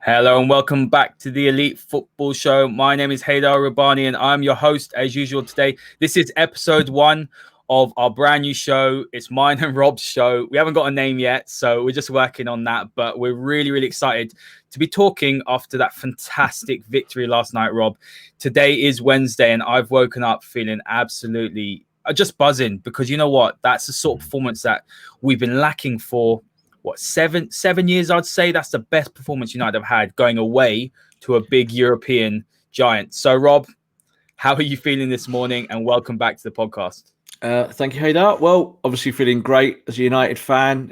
Hello and welcome back to the Elite Football Show. My name is Haider and Rubbani and I'm your host as usual today. This is episode 1 of our brand new show. It's mine and Rob's show. We haven't got a name yet, so we're just working on that, but we're really excited to be talking after that fantastic victory last night, Rob. Today is Wednesday and I've woken up feeling absolutely just buzzing because you know what? That's the sort of performance that we've been lacking for seven years. I'd say that's the best performance United have had going away to a big European giant. So Rob, how are you feeling this morning? And welcome back to the podcast. Thank you, Haider. Well, obviously feeling great as a United fan.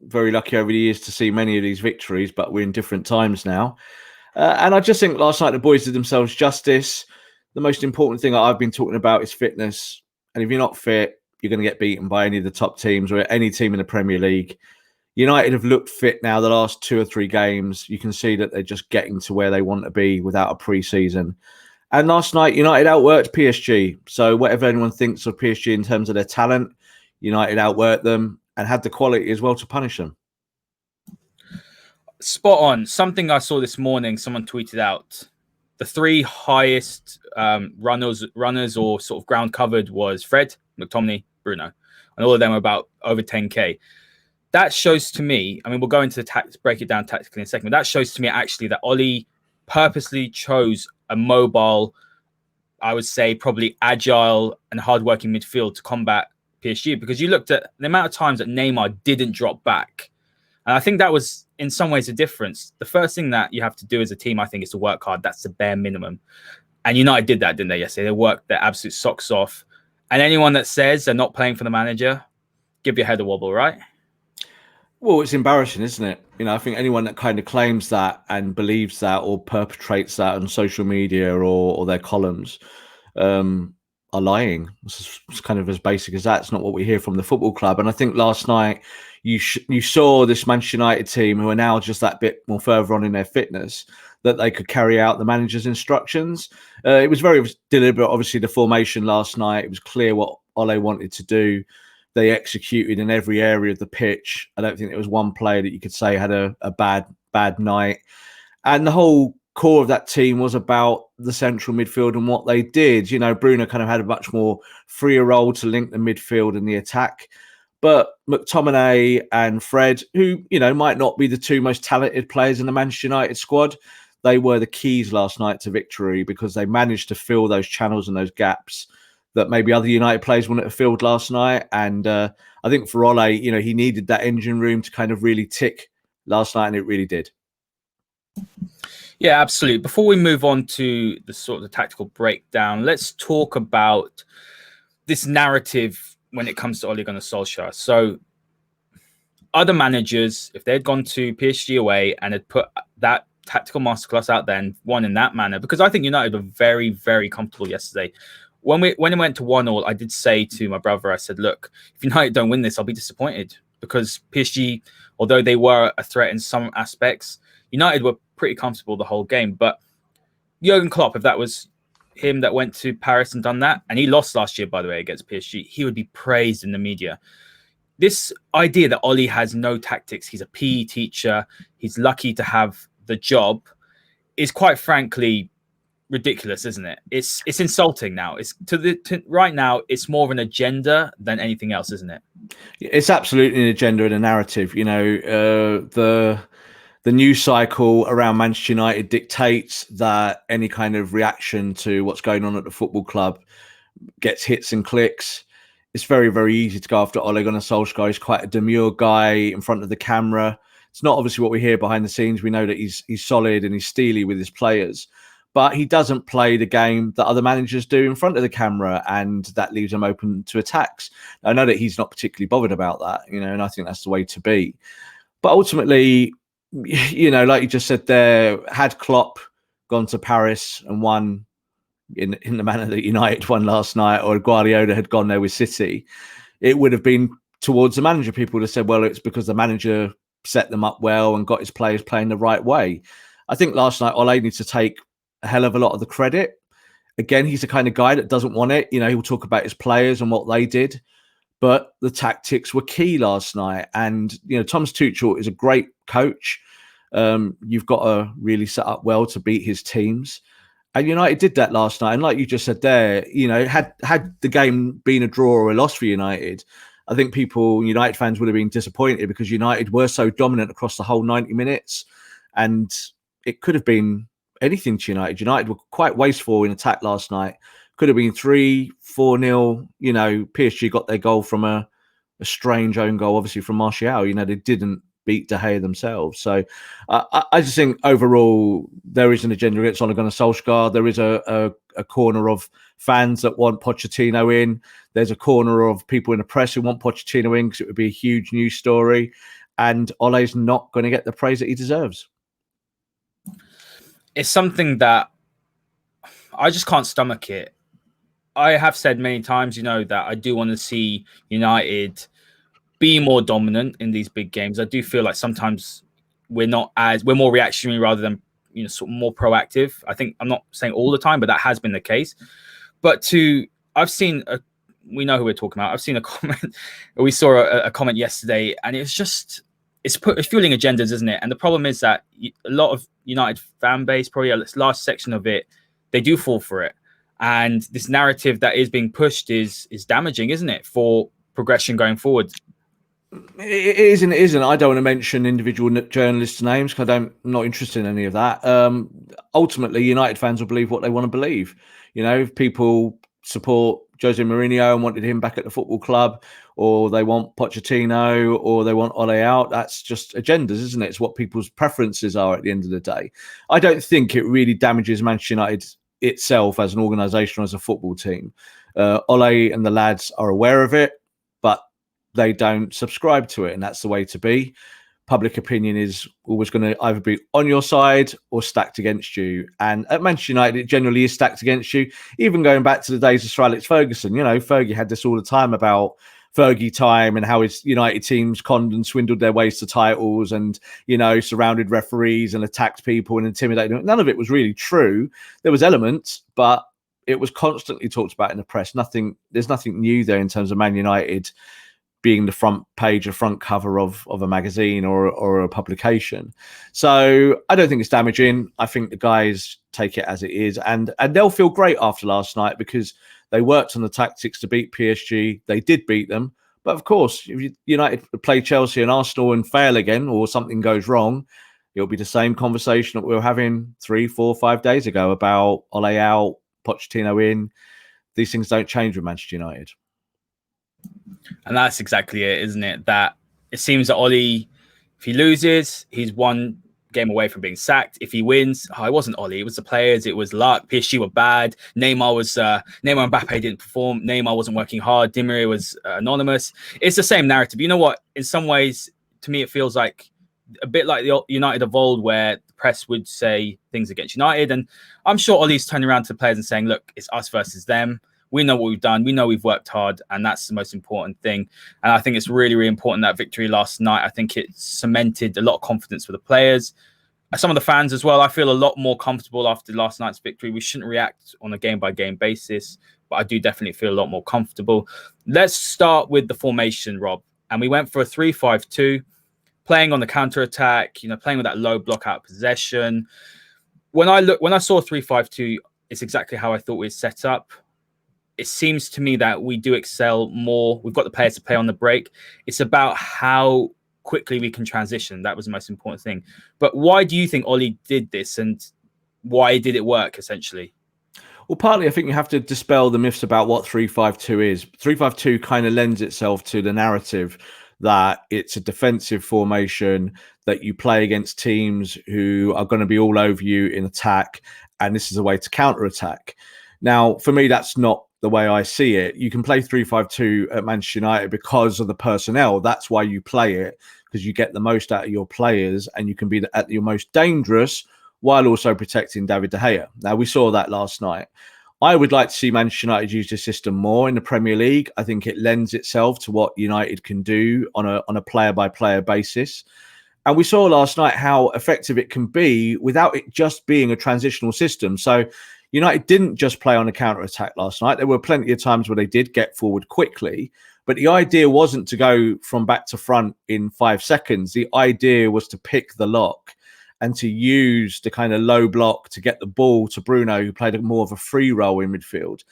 Very lucky over the years to see many of these victories, but we're in different times now. And I just think last night the boys did themselves justice. The most important thing that I've been talking about is fitness. And if you're not fit, you're going to get beaten by any of the top teams or any team in the Premier League. United have looked fit now the last 2 or 3 games. You can see that they're just getting to where they want to be without a pre-season. And last night, United outworked PSG. So whatever anyone thinks of PSG in terms of their talent, United outworked them and had the quality as well to punish them. Spot on. Something I saw this morning, someone tweeted out, the 3 highest runners or sort of ground covered was Fred, McTominay, Bruno. And all of them are about over 10K. That shows to me, I mean, we'll go into the break it down tactically in a second, but that shows to me actually that Ollie purposely chose a mobile, I would say probably agile and hardworking midfield to combat PSG, because you looked at the amount of times that Neymar didn't drop back. And I think that was in some ways a difference. The first thing that you have to do as a team, I think, is to work hard. That's the bare minimum. And United did that, didn't they, yesterday? They worked their absolute socks off. And anyone that says they're not playing for the manager, give your head a wobble, right? Well, it's embarrassing, isn't it? I think anyone that kind of claims that and believes that or perpetrates that on social media or their columns are lying. It's kind of as basic as that. It's not what we hear from the football club. And I think last night you saw this Manchester United team who are now just that bit more further on in their fitness that they could carry out the manager's instructions. It was very deliberate, obviously, the formation last night. It was clear what Ole wanted to do. They executed in every area of the pitch. I don't think there was one player that you could say had a bad night. And the whole core of that team was about the central midfield and what they did. Bruno kind of had a much more freer role to link the midfield and the attack. But McTominay and Fred, who, might not be the 2 most talented players in the Manchester United squad, they were the keys last night to victory because they managed to fill those channels and those gaps that maybe other United players wouldn't have filled last night. And I think for Ole, he needed that engine room to kind of really tick last night, and it really did. Yeah, absolutely. Before we move on to the sort of the tactical breakdown, let's talk about this narrative when it comes to Ole Gunnar Solskjaer. So other managers, if they had gone to PSG away and had put that tactical masterclass out there and won in that manner, because I think United were very comfortable yesterday. When it went to 1-1, I did say to my brother, I said, look, if United don't win this, I'll be disappointed, because PSG, although they were a threat in some aspects, United were pretty comfortable the whole game. But Jurgen Klopp, if that was him that went to Paris and done that, and he lost last year, by the way, against PSG, he would be praised in the media. This idea that Ole has no tactics, he's a PE teacher, he's lucky to have the job, is quite frankly ridiculous, isn't it? It's insulting now. It's right now. It's more of an agenda than anything else, isn't it? It's absolutely an agenda and a narrative. The news cycle around Manchester United dictates that any kind of reaction to what's going on at the football club gets hits and clicks. It's very easy to go after Ole Gunnar Solskjaer. He's quite a demure guy in front of the camera. It's not obviously what we hear behind the scenes. We know that he's solid and he's steely with his players. But he doesn't play the game that other managers do in front of the camera, and that leaves him open to attacks. I know that he's not particularly bothered about that, and I think that's the way to be. But ultimately, like you just said there, had Klopp gone to Paris and won in the manner that United won last night, or Guardiola had gone there with City, it would have been towards the manager. People would have said, well, it's because the manager set them up well and got his players playing the right way. I think last night, Ole needs to take a hell of a lot of the credit. Again, he's the kind of guy that doesn't want it. He'll talk about his players and what they did, but the tactics were key last night. And, Thomas Tuchel is a great coach. You've got to really set up well to beat his teams. And United did that last night. And like you just said there, had the game been a draw or a loss for United, I think United fans would have been disappointed because United were so dominant across the whole 90 minutes. And it could have been anything to United. United were quite wasteful in attack last night. Could have been 3-4-0. PSG got their goal from a strange own goal, obviously from Martial. They didn't beat De Gea themselves. So I just think overall there is an agenda against Ole Gunnar Solskjaer. There is a corner of fans that want Pochettino in. There's a corner of people in the press who want Pochettino in because it would be a huge news story. And Ole's not going to get the praise that he deserves. It's something that I just can't stomach it. I have said many times, that I do want to see United be more dominant in these big games. I do feel like sometimes we're more reactionary rather than sort of more proactive. I think I'm not saying all the time, but that has been the case. But I've seen we know who we're talking about. I've seen a comment. We saw a comment yesterday, and it's fueling agendas, isn't it? And the problem is that a lot of United fan base, probably a large section of it, they do fall for it. And this narrative that is being pushed is damaging, isn't it, for progression going forward? It is and it isn't. I don't want to mention individual journalists' names because I'm not interested in any of that. Ultimately, United fans will believe what they want to believe. If people support Jose Mourinho and wanted him back at the football club, or they want Pochettino, or they want Ole out, that's just agendas, isn't it? It's what people's preferences are at the end of the day. I don't think it really damages Manchester United itself as an organisation or as a football team. Ole and the lads are aware of it, but they don't subscribe to it, and that's the way to be. Public opinion is always going to either be on your side or stacked against you. And at Manchester United, it generally is stacked against you. Even going back to the days of Sir Alex Ferguson, Fergie had this all the time about Fergie time and how his United teams conned and swindled their ways to titles and, surrounded referees and attacked people and intimidated them. None of it was really true. There was elements, but it was constantly talked about in the press. There's nothing new there in terms of Man United being the front page or front cover of a magazine or a publication. So I don't think it's damaging. I think the guys take it as it is, and they'll feel great after last night because they worked on the tactics to beat PSG. They did beat them. But of course, if United play Chelsea and Arsenal and fail again, or something goes wrong, it'll be the same conversation that we were having 3, 4, 5 days ago about Ole out, Pochettino in. These things don't change with Manchester United. And that's exactly it, isn't it? That it seems that Ole, if he loses, he's one game away from being sacked. If he wins, it wasn't Ole, it was the players, it was luck. PSG were bad. Neymar and Mbappe didn't perform. Neymar wasn't working hard. Di Maria was anonymous. It's the same narrative. You know what? In some ways, to me, it feels like a bit like the United of old, where the press would say things against United. And I'm sure Ole's turning around to the players and saying, look, it's us versus them. We know what we've done. We know we've worked hard, and that's the most important thing. And I think it's really, really important, that victory last night. I think it cemented a lot of confidence for the players. Some of the fans as well. I feel a lot more comfortable after last night's victory. We shouldn't react on a game-by-game basis, but I do definitely feel a lot more comfortable. Let's start with the formation, Rob. And we went for a 3-5-2, playing on the counter-attack, playing with that low block-out possession. When I saw 3-5-2, it's exactly how I thought we'd set up. It seems to me that we do excel more. We've got the players to play on the break. It's about how quickly we can transition. That was the most important thing. But why do you think Ole did this, and why did it work, essentially? Well, partly I think you have to dispel the myths about what 3-5-2 is. 3-5-2 kind of lends itself to the narrative that it's a defensive formation, that you play against teams who are going to be all over you in attack, and this is a way to counter-attack. Now, for me, that's not the way I see it. You can play 3-5-2 at Manchester United because of the personnel. That's why you play it, because you get the most out of your players and you can be at your most dangerous while also protecting David De Gea. Now, we saw that last night. I would like to see Manchester United use this system more in the Premier League. I think it lends itself to what United can do on a player-by-player basis. And we saw last night how effective it can be without it just being a transitional system. So United didn't just play on a counter-attack last night. There were plenty of times where they did get forward quickly. But the idea wasn't to go from back to front in 5 seconds. The idea was to pick the lock. and to use the kind of low block to get the ball to Bruno, who played more of a free role in midfield,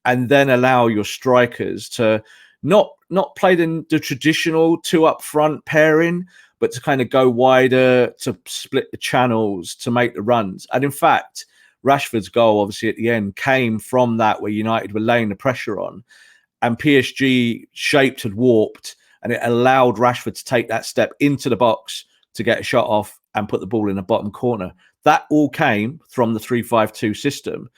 and then allow your strikers to not play the traditional 2 up front pairing, but to kind of go wider, to split the channels, to make the runs. And in fact, Rashford's goal, obviously, at the end came from that, where United were laying the pressure on, and PSG shaped and warped, and it allowed Rashford to take that step into the box to get a shot off and put the ball in the bottom corner. That all came from the 3-5-2 system.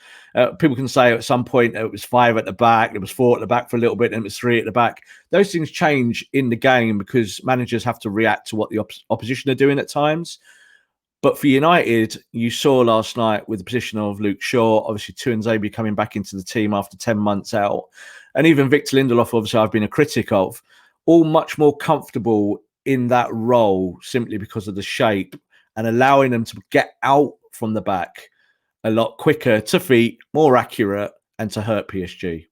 People can say at some point it was 5 at the back, it was 4 at the back for a little bit, and it was 3 at the back. Those things change in the game because managers have to react to what the opposition are doing at times. But for United, you saw last night with the position of Luke Shaw, obviously Tuanzebe coming back into the team after 10 months out, and even Victor Lindelof, obviously I've been a critic of, all much more comfortable in that role simply because of the shape, and allowing them to get out from the back a lot quicker, to feet, more accurate, and to hurt PSG.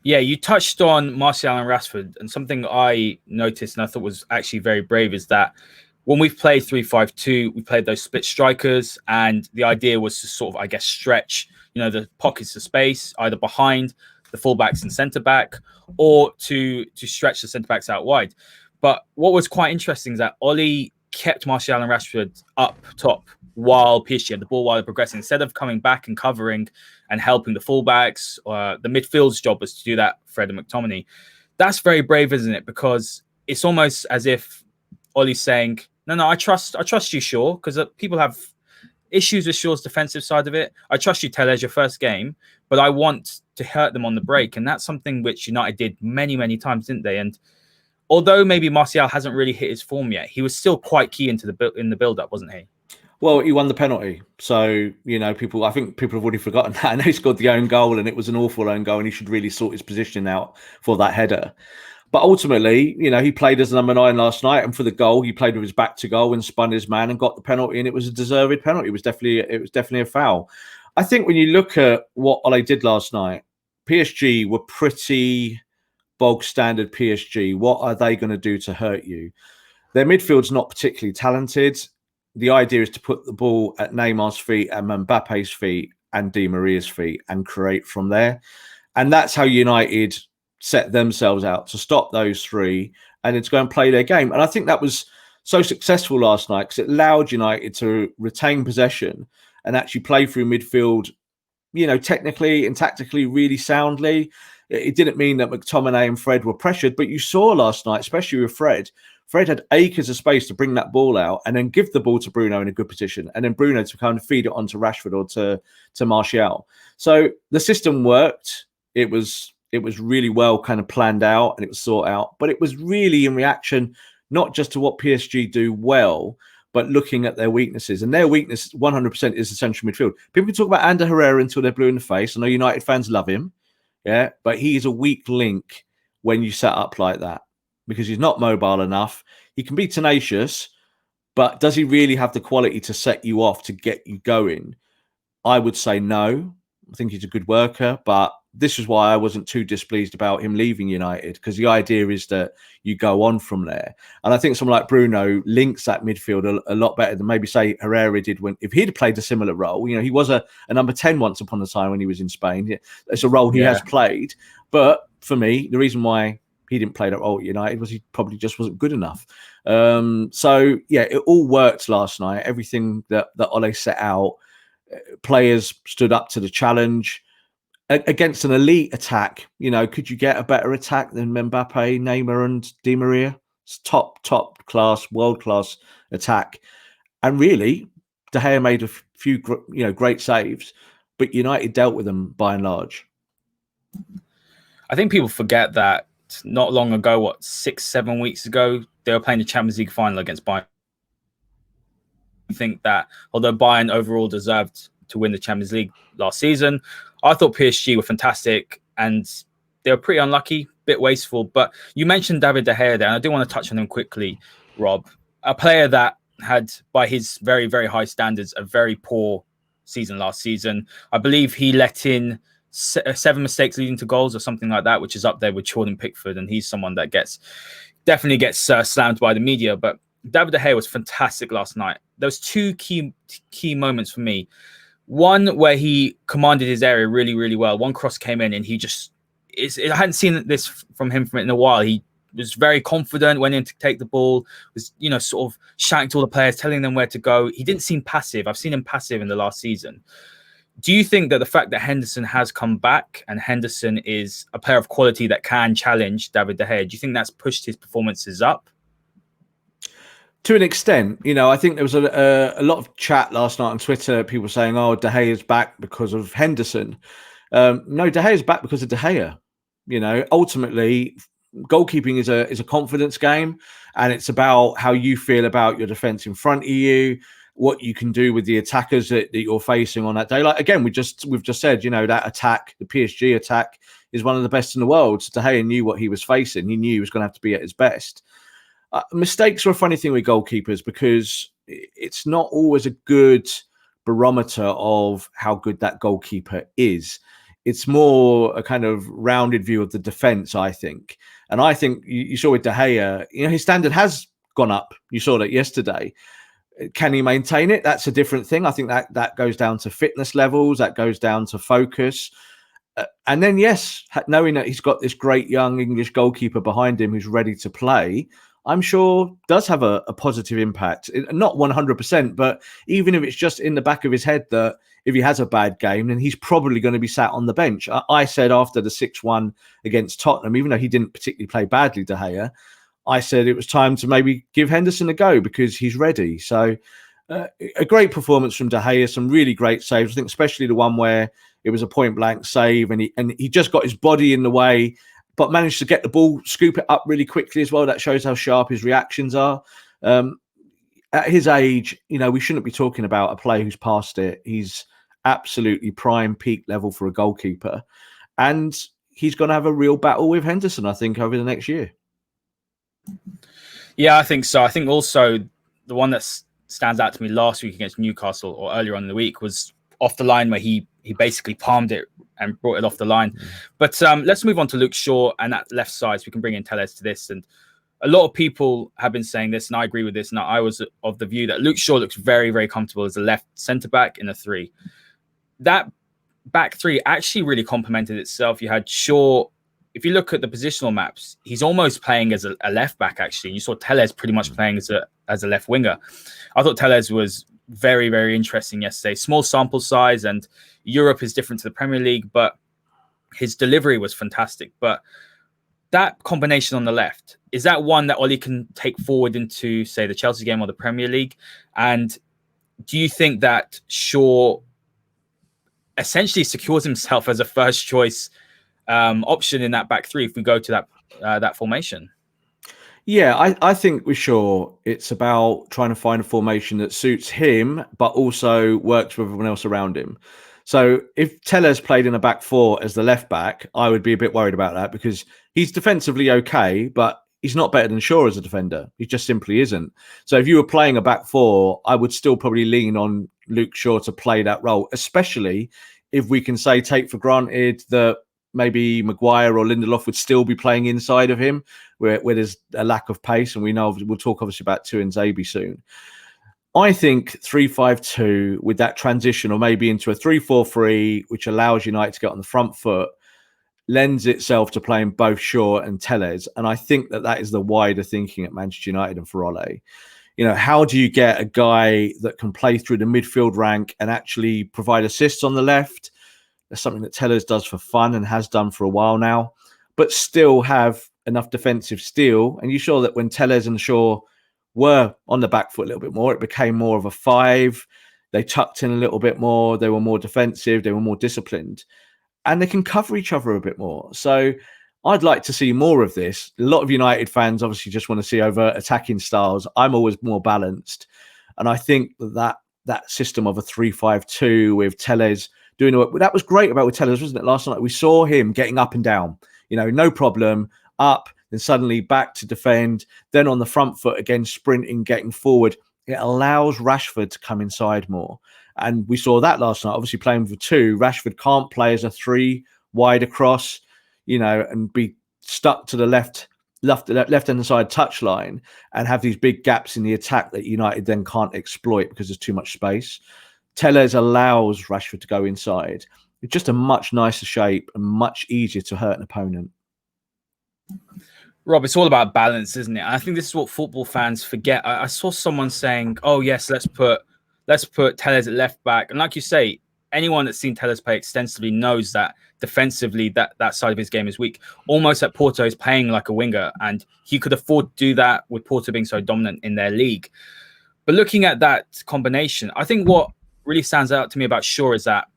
Yeah, you touched on Martial and Rashford, and something I noticed and I thought was actually very brave is that when we've played 3-5-2, we played those split strikers, and the idea was to sort of, I guess, stretch, the pockets of space, either behind the fullbacks and centre back, or to stretch the centre backs out wide. But what was quite interesting is that Oli kept Martial and Rashford up top while PSG had the ball, while they're progressing, instead of coming back and covering and helping the fullbacks. The midfield's job was to do that, Fred and McTominay. That's very brave, isn't it? Because it's almost as if Oli's saying, no, I trust you, Shaw, because people have issues with Shaw's defensive side of it. I trust you, Tellez, your first game, but I want to hurt them on the break. And that's something which United did many, many times, didn't they? And although maybe Martial hasn't really hit his form yet, he was still quite key in the build-up, wasn't he? Well, he won the penalty. So, I think people have already forgotten that. I know he scored the own goal, and it was an awful own goal, and he should really sort his positioning out for that header. But ultimately, he played as number 9 last night, and for the goal, he played with his back to goal and spun his man and got the penalty, and it was a deserved penalty. It was definitely a foul. I think when you look at what Ole did last night, PSG were pretty bog standard PSG. What are they going to do to hurt you? Their midfield's not particularly talented. The idea is to put the ball at Neymar's feet and Mbappe's feet and Di Maria's feet and create from there. And that's how United set themselves out, to stop those three and then to go and play their game. And I think that was so successful last night because it allowed United to retain possession and actually play through midfield, technically and tactically really soundly. It didn't mean that McTominay and Fred were pressured, but you saw last night, especially with Fred had acres of space to bring that ball out and then give the ball to Bruno in a good position, and then Bruno to kind of feed it onto Rashford or to Martial. So the system worked. It was really well kind of planned out and it was sought out, but it was really in reaction, not just to what PSG do well, but looking at their weaknesses. And their weakness 100% is the central midfield. People can talk about Ander Herrera until they're blue in the face. I know United fans love him. Yeah, but he is a weak link when you set up like that because he's not mobile enough. He can be tenacious, but does he really have the quality to set you off, to get you going? I would say no. I think he's a good worker, but this is why I wasn't too displeased about him leaving United, because the idea is that you go on from there. And I think someone like Bruno links that midfield a lot better than maybe, say, Herrera did if he'd played a similar role. He was a number 10 once upon a time when he was in Spain. It's a role he has played. But for me, the reason why he didn't play that role at United was he probably just wasn't good enough. So, it all worked last night. Everything that Ole set out, players stood up to the challenge. Against an elite attack, could you get a better attack than Mbappe, Neymar, and Di Maria? It's top class, world class attack. And really, De Gea made a few, great saves, but United dealt with them by and large. I think people forget that not long ago, 6-7 weeks ago, they were playing the Champions League final against Bayern. I think that although Bayern overall deserved to win the Champions League last season, I thought PSG were fantastic and they were pretty unlucky, bit wasteful. But you mentioned David De Gea there, and I do want to touch on him quickly, Rob. A player that had, by his very, very high standards, a very poor season last season. I believe he let in 7 mistakes leading to goals or something like that, which is up there with Jordan Pickford. And he's someone that definitely gets slammed by the media. But David De Gea was fantastic last night. There was two key moments for me. One where he commanded his area really, really well. One cross came in and he just... I hadn't seen this from him in a while. He was very confident, went in to take the ball, was, sort of shouting to all the players, telling them where to go. He didn't seem passive. I've seen him passive in the last season. Do you think that the fact that Henderson has come back and Henderson is a player of quality that can challenge David De Gea, do you think that's pushed his performances up? To an extent, I think there was a lot of chat last night on Twitter, people saying, oh, De Gea is back because of Henderson. No, De Gea is back because of De Gea. Ultimately, goalkeeping is a confidence game, and it's about how you feel about your defence in front of you, what you can do with the attackers that you're facing on that day. Like, again, we've just said, that attack, the PSG attack, is one of the best in the world. So De Gea knew what he was facing. He knew he was going to have to be at his best. Mistakes are a funny thing with goalkeepers because it's not always a good barometer of how good that goalkeeper is. It's more a kind of rounded view of the defence, I think. And I think you saw with De Gea, his standard has gone up. You saw that yesterday. Can he maintain it? That's a different thing. I think that goes down to fitness levels. That goes down to focus. And then, yes, knowing that he's got this great young English goalkeeper behind him who's ready to play, I'm sure does have a positive impact. Not 100%, but even if it's just in the back of his head that if he has a bad game, then he's probably going to be sat on the bench. I said after the 6-1 against Tottenham, even though he didn't particularly play badly, De Gea, I said it was time to maybe give Henderson a go because he's ready. So a great performance from De Gea, some really great saves. I think especially the one where it was a point-blank save and he just got his body in the way, but managed to get the ball, scoop it up really quickly as well. That shows how sharp his reactions are. At his age, we shouldn't be talking about a player who's past it. He's absolutely prime peak level for a goalkeeper. And he's going to have a real battle with Henderson, I think, over the next year. Yeah, I think so. I think also the one that stands out to me last week against Newcastle or earlier on in the week was off the line where he basically palmed it and brought it off the line. But let's move on to Luke Shaw and that left side so we can bring in Telles to this. And a lot of people have been saying this, and I agree with this. And I was of the view that Luke Shaw looks very, very comfortable as a left centre-back in a 3. That back 3 actually really complemented itself. You had Shaw. If you look at the positional maps, he's almost playing as a left back, actually. You saw Telles pretty much playing as a left winger. I thought Telles was very, very interesting yesterday. Small sample size, and Europe is different to the Premier League, but his delivery was fantastic. But that combination on the left, is that one that Oli can take forward into, say, the Chelsea game or the Premier League? And do you think that Shaw essentially secures himself as a first choice option in that back 3 if we go to that formation? Yeah, I think with Shaw, it's about trying to find a formation that suits him, but also works with everyone else around him. So if Telles played in a back 4 as the left back, I would be a bit worried about that because he's defensively okay, but he's not better than Shaw as a defender. He just simply isn't. So if you were playing a back 4, I would still probably lean on Luke Shaw to play that role, especially if we can take for granted that maybe Maguire or Lindelof would still be playing inside of him, where there's a lack of pace. And we know we'll talk obviously about Tuanzebe soon. I think 3-5-2 with that transition, or maybe into a 3-4-3, which allows United to get on the front foot, lends itself to playing both Shaw and Telles. And I think that is the wider thinking at Manchester United and for Ole. How do you get a guy that can play through the midfield rank and actually provide assists on the left? That's something that Telles does for fun and has done for a while now, but still have enough defensive steel. And you saw that when Telles and Shaw were on the back foot a little bit more, it became more of a 5. They tucked in a little bit more. They were more defensive. They were more disciplined. And they can cover each other a bit more. So I'd like to see more of this. A lot of United fans obviously just want to see overt attacking styles. I'm always more balanced. And I think that system of a 3-5-2 with Telles doing it, that was great about with Telles, wasn't it? Last night we saw him getting up and down, no problem, up, then suddenly back to defend, then on the front foot again, sprinting, getting forward. It allows Rashford to come inside more. And we saw that last night, obviously playing for 2. Rashford can't play as a 3 wide across, and be stuck to the left left-hand side touchline and have these big gaps in the attack that United then can't exploit because there's too much space. Telles allows Rashford to go inside. It's just a much nicer shape and much easier to hurt an opponent. Rob, it's all about balance, isn't it? I think this is what football fans forget. I saw someone saying, "Oh yes, let's put Telles at left back," and like you say, anyone that's seen Telles play extensively knows that defensively that side of his game is weak. Almost like Porto is playing like a winger, and he could afford to do that with Porto being so dominant in their league. But looking at that combination, I think what really stands out to me about Shaw is that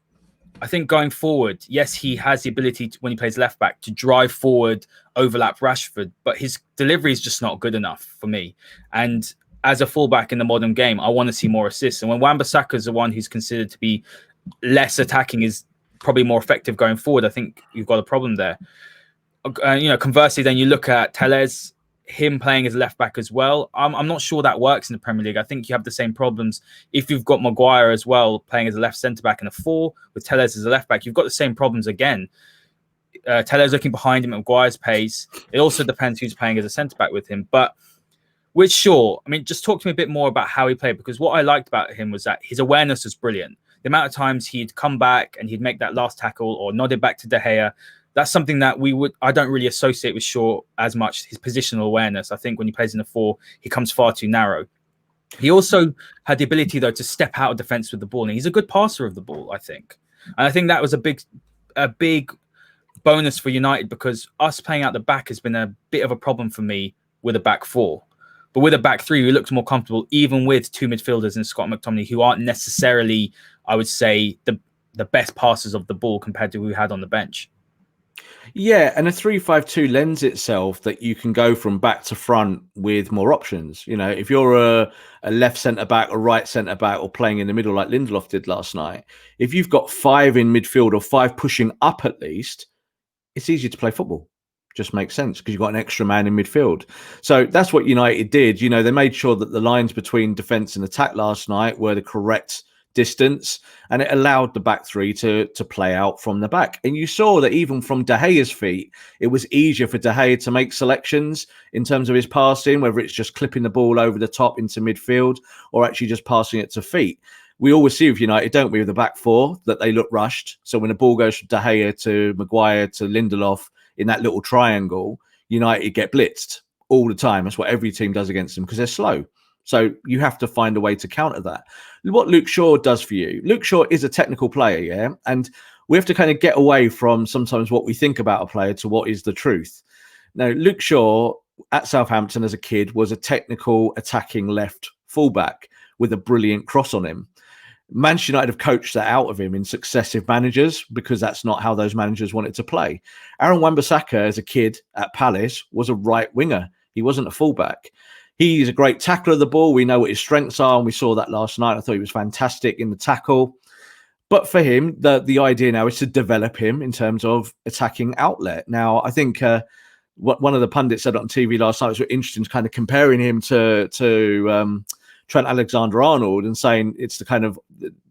I think going forward, yes, he has the ability to, when he plays left back, to drive forward, overlap Rashford, but his delivery is just not good enough for me. And as a fullback in the modern game, I want to see more assists. And when Wan-Bissaka is the one who's considered to be less attacking, is probably more effective going forward, I think you've got a problem there. Conversely, then you look at Telles, him playing as left back as well. I'm not sure that works in the Premier League. I think you have the same problems if you've got Maguire as well playing as a left centre back and a 4 with Telles as a left back. You've got the same problems again. Telles looking behind him at Maguire's pace. It also depends who's playing as a centre back with him. But with Shaw, I mean, just talk to me a bit more about how he played, because what I liked about him was that his awareness was brilliant. The amount of times he'd come back and he'd make that last tackle or nod it back to De Gea. That's something that I don't really associate with Shaw as much, his positional awareness. I think when he plays in a 4, he comes far too narrow. He also had the ability, though, to step out of defense with the ball. And he's a good passer of the ball, I think. And I think that was a big bonus for United, because us playing out the back has been a bit of a problem for me with a back 4. But with a back 3, we looked more comfortable, even with 2 midfielders in Scott and McTominay, who aren't necessarily, I would say, the best passers of the ball compared to who we had on the bench. Yeah, and a 3-5-2 lends itself that you can go from back to front with more options. If you're a left centre-back or right centre-back or playing in the middle like Lindelof did last night, if you've got 5 in midfield or 5 pushing up at least, it's easier to play football. Just makes sense because you've got an extra man in midfield. So that's what United did. They made sure that the lines between defence and attack last night were the correct distance, and it allowed the back 3 to play out from the back. And you saw that even from De Gea's feet, it was easier for De Gea to make selections in terms of his passing, whether it's just clipping the ball over the top into midfield or actually just passing it to feet. We always see with United, don't we, with the back 4, that they look rushed. So when the ball goes from De Gea to Maguire to Lindelof in that little triangle, United get blitzed all the time. That's what every team does against them because they're slow. So you have to find a way to counter that. What Luke Shaw does for you, Luke Shaw is a technical player, yeah? And we have to kind of get away from sometimes what we think about a player to what is the truth. Now, Luke Shaw at Southampton as a kid was a technical attacking left fullback with a brilliant cross on him. Manchester United have coached that out of him in successive managers because that's not how those managers wanted to play. Aaron Wan-Bissaka as a kid at Palace was a right winger. He wasn't a fullback. He's a great tackler of the ball. We know what his strengths are, and we saw that last night. I thought he was fantastic in the tackle. But for him, the idea now is to develop him in terms of attacking outlet. Now, I think what one of the pundits said on TV last night was really interesting, kind of comparing him to Trent Alexander-Arnold and saying it's the kind of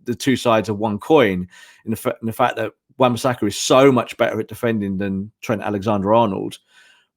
the two sides of one coin in the fact that Wan-Bissaka is so much better at defending than Trent Alexander-Arnold.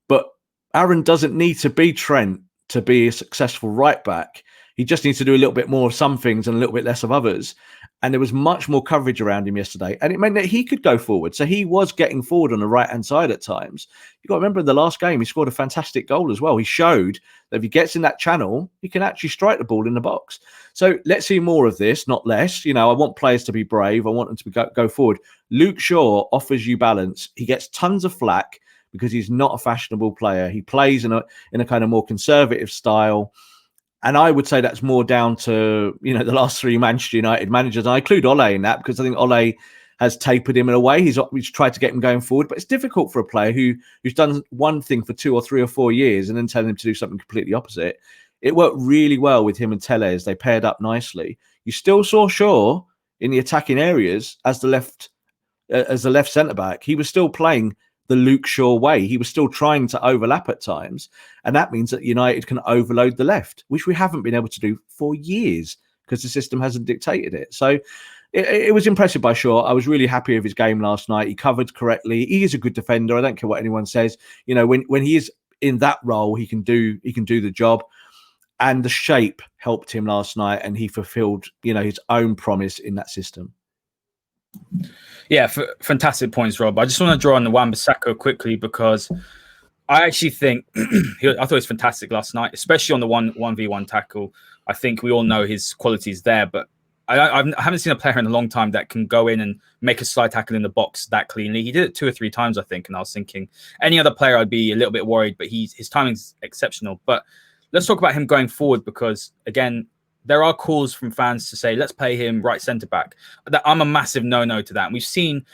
But Aaron doesn't need to be Trent to be a successful right back. He just needs to do a little bit more of some things and a little bit less of others. And there was much more coverage around him yesterday. And it meant that he could go forward. So he was getting forward on the right-hand side at times. You've got to remember in the last game, he scored a fantastic goal as well. He showed that if he gets in that channel, he can actually strike the ball in the box. So let's see more of this, not less. I want players to be brave. I want them to go forward. Luke Shaw offers you balance. He gets tons of flack because he's not a fashionable player. He plays in a kind of more conservative style. And I would say that's more down to, the last 3 Manchester United managers. I include Ole in that because I think Ole has tapered him in a way. He's tried to get him going forward. But it's difficult for a player who's done one thing for 2 or 3 or 4 years and then telling him to do something completely opposite. It worked really well with him and Telles. They paired up nicely. You still saw Shaw in the attacking areas as the left centre-back. He was still playing the Luke Shaw way. He was still trying to overlap at times. And that means that United can overload the left, which we haven't been able to do for years because the system hasn't dictated it. So it was impressive by Shaw. I was really happy with his game last night. He covered correctly. He is a good defender. I don't care what anyone says. When he is in that role, he can do the job. And the shape helped him last night, and he fulfilled, his own promise in that system. Yeah, fantastic points, Rob. I just want to draw on the Wan-Bissaka quickly because I actually think I thought he was fantastic last night, especially on the 1v1 tackle. I think we all know his qualities there, but I haven't seen a player in a long time that can go in and make a slide tackle in the box that cleanly. He did it 2 or 3 times, I think, and I was thinking any other player I'd be a little bit worried, but his timing's exceptional. But let's talk about him going forward because, again, there are calls from fans to say, let's play him right centre-back. I'm a massive no-no to that. And we've seen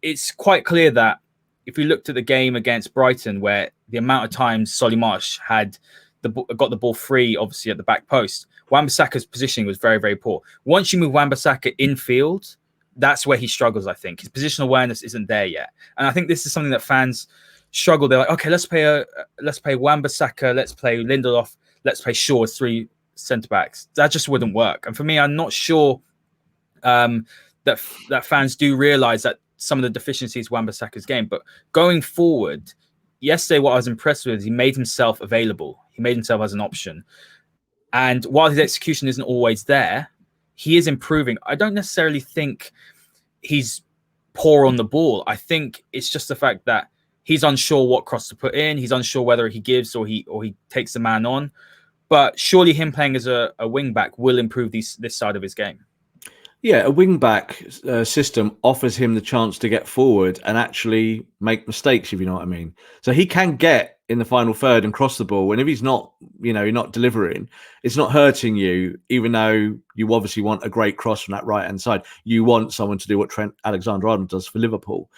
it's quite clear that if we looked at the game against Brighton, where the amount of times Solly March had got the ball free, obviously, at the back post, Wan-Bissaka's positioning was very, very poor. Once you move Wan-Bissaka infield, that's where he struggles, I think. His positional awareness isn't there yet. And I think this is something that fans struggle. They're like, okay, let's play Wan-Bissaka, let's play Lindelof, let's play Shaw as 3 centre-backs. That just wouldn't work. And for me, I'm not sure that fans do realise that some of the deficiencies Wan-Bissaka's game. But going forward, yesterday, what I was impressed with is he made himself available. He made himself as an option. And while his execution isn't always there, he is improving. I don't necessarily think he's poor on the ball. I think it's just the fact that he's unsure what cross to put in. He's unsure whether he gives or he takes the man on. But surely him playing as a wing back will improve this side of his game. Yeah, a wing back system offers him the chance to get forward and actually make mistakes, if you know what I mean. So he can get in the final third and cross the ball. And if he's not, you're not delivering, it's not hurting you, even though you obviously want a great cross from that right-hand side. You want someone to do what Trent Alexander-Arnold does for Liverpool.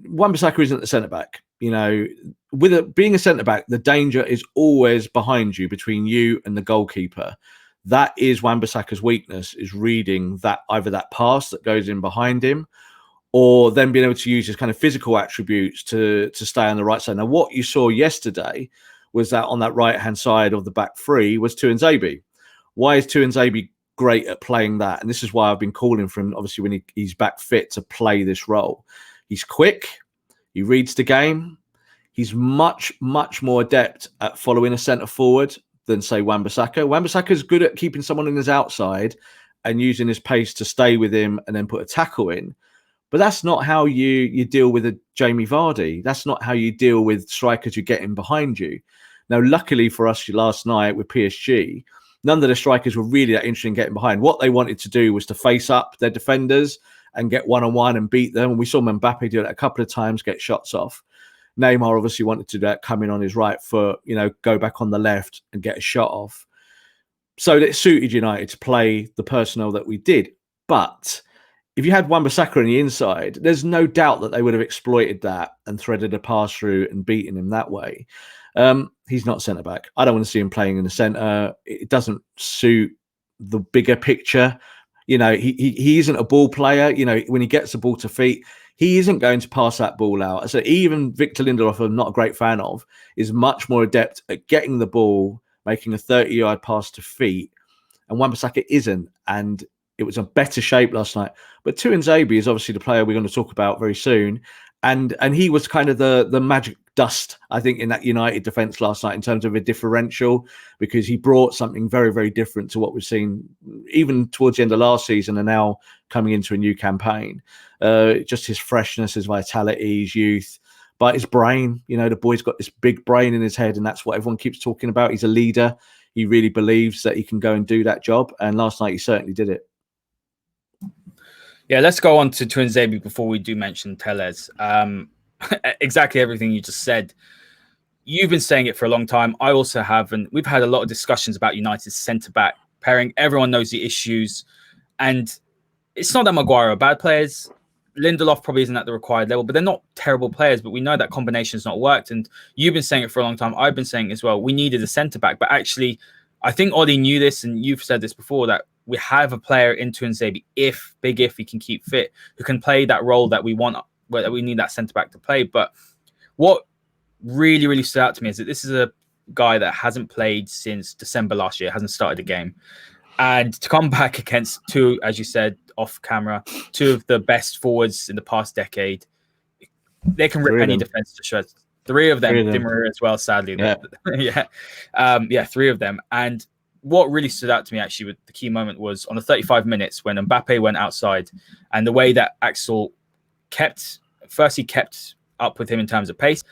Wan-Bissaka isn't the centre-back. Being a centre-back, the danger is always behind you, between you and the goalkeeper. That is Wan-Bissaka's weakness, is reading that, either that pass that goes in behind him, or then being able to use his kind of physical attributes to stay on the right side. Now, what you saw yesterday was that on that right-hand side of the back three was Tuanzebe. Why is Tuanzebe great at playing that? And this is why I've been calling for him, obviously, when he's back fit, to play this role. He's quick. He reads the game. He's much, much more adept at following a centre forward than, say, Wan-Bissaka. Wan-Bissaka is good at keeping someone in his outside and using his pace to stay with him and then put a tackle in. But that's not how you deal with a Jamie Vardy. That's not how you deal with strikers you get in behind you. Now, luckily for us last night with PSG, none of the strikers were really that interested in getting behind. What they wanted to do was to face up their defenders and get one-on-one and beat them. And we saw Mbappe do it a couple of times, get shots off. Neymar obviously wanted to do that, come in on his right foot, go back on the left and get a shot off. So it suited United to play the personnel that we did. But if you had Wan-Bissaka on the inside, there's no doubt that they would have exploited that and threaded a pass through and beaten him that way. He's not centre-back. I don't want to see him playing in the centre. It doesn't suit the bigger picture. He isn't a ball player. When he gets the ball to feet, he isn't going to pass that ball out. So even Victor Lindelof, I'm not a great fan of, is much more adept at getting the ball, making a 30-yard pass to feet. And Wan-Bissaka isn't. And it was a better shape last night. But Tuanzebe is obviously the player we're going to talk about very soon. And he was kind of the magic dust, I think, in that United defence last night in terms of a differential, because he brought something very, very different to what we've seen even towards the end of last season and now coming into a new campaign. Just his freshness, his vitality, his youth, but his brain. The boy's got this big brain in his head, and that's what everyone keeps talking about. He's a leader. He really believes that he can go and do that job. And last night he certainly did it. Yeah, let's go on to Tuanzebe before we do mention Tellez. Exactly everything you just said. You've been saying it for a long time. I also have, and we've had a lot of discussions about United's centre-back pairing. Everyone knows the issues. And it's not that Maguire are bad players. Lindelof probably isn't at the required level, but they're not terrible players. But we know that combination's not worked. And you've been saying it for a long time. I've been saying it as well. We needed a centre-back. But actually, I think Ollie knew this, and you've said this before, that we have a player in Tuanzebe, if he can keep fit, who can play that role that we want, that we need that centre-back to play. But what really, really stood out to me is that this is a guy that hasn't played since December last year, hasn't started a game. And to come back against two, as you said, off camera, two of the best forwards in the past decade, they can rip any defence to shreds. Three of them. Di Maria as well, sadly. Yeah. Three of them. And what really stood out to me, actually, with the key moment was on the 35 minutes when Mbappe went outside, and the way that Axel kept up with him in terms of pace.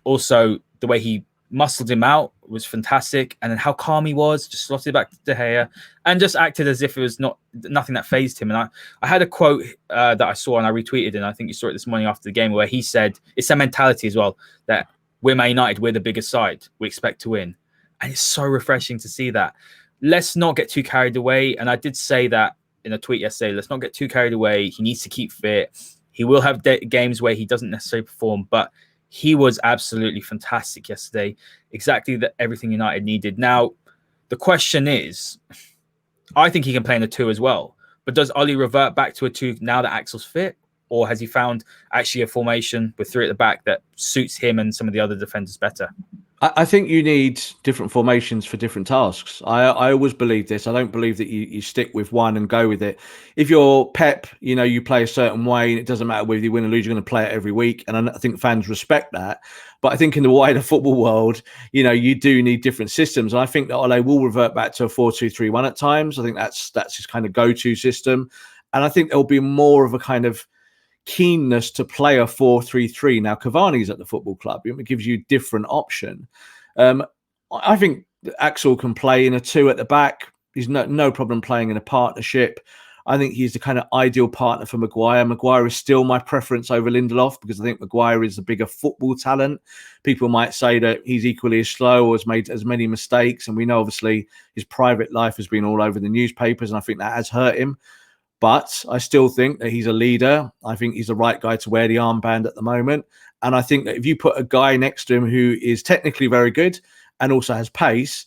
Also, the way he muscled him out was fantastic. And then how calm he was, just slotted it back to De Gea and just acted as if it was nothing that fazed him. And I had a quote that I saw and I retweeted, and I think you saw it this morning after the game, where he said, it's a mentality as well, that we're Man United, we're the biggest side, we expect to win. And it's so refreshing to see that. Let's not get too carried away. And I did say that in a tweet yesterday, let's not get too carried away. He needs to keep fit. He will have games where he doesn't necessarily perform, but he was absolutely fantastic yesterday. Exactly everything United needed. Now, the question is, I think he can play in a 2 as well. But does Oli revert back to a 2 now that Axel's fit? Or has he found actually a formation with 3 at the back that suits him and some of the other defenders better? I think you need different formations for different tasks. I always believe this. I don't believe that you stick with one and go with it. If you're Pep, you play a certain way, and it doesn't matter whether you win or lose, you're going to play it every week. And I think fans respect that. But I think in the wider football world, you do need different systems. And I think that Ole will revert back to a 4-2-3-1 at times. I think that's his kind of go-to system. And I think there'll be more of a kind of keenness to play a 4-3-3. Now, Cavani's at the football club. It gives you a different option. I think Axel can play in a 2 at the back. He's no problem playing in a partnership. I think he's the kind of ideal partner for Maguire. Maguire is still my preference over Lindelof because I think Maguire is the bigger football talent. People might say that he's equally as slow or has made as many mistakes. And we know, obviously, his private life has been all over the newspapers, and I think that has hurt him. But I still think that he's a leader. I think he's the right guy to wear the armband at the moment. And I think that if you put a guy next to him who is technically very good and also has pace,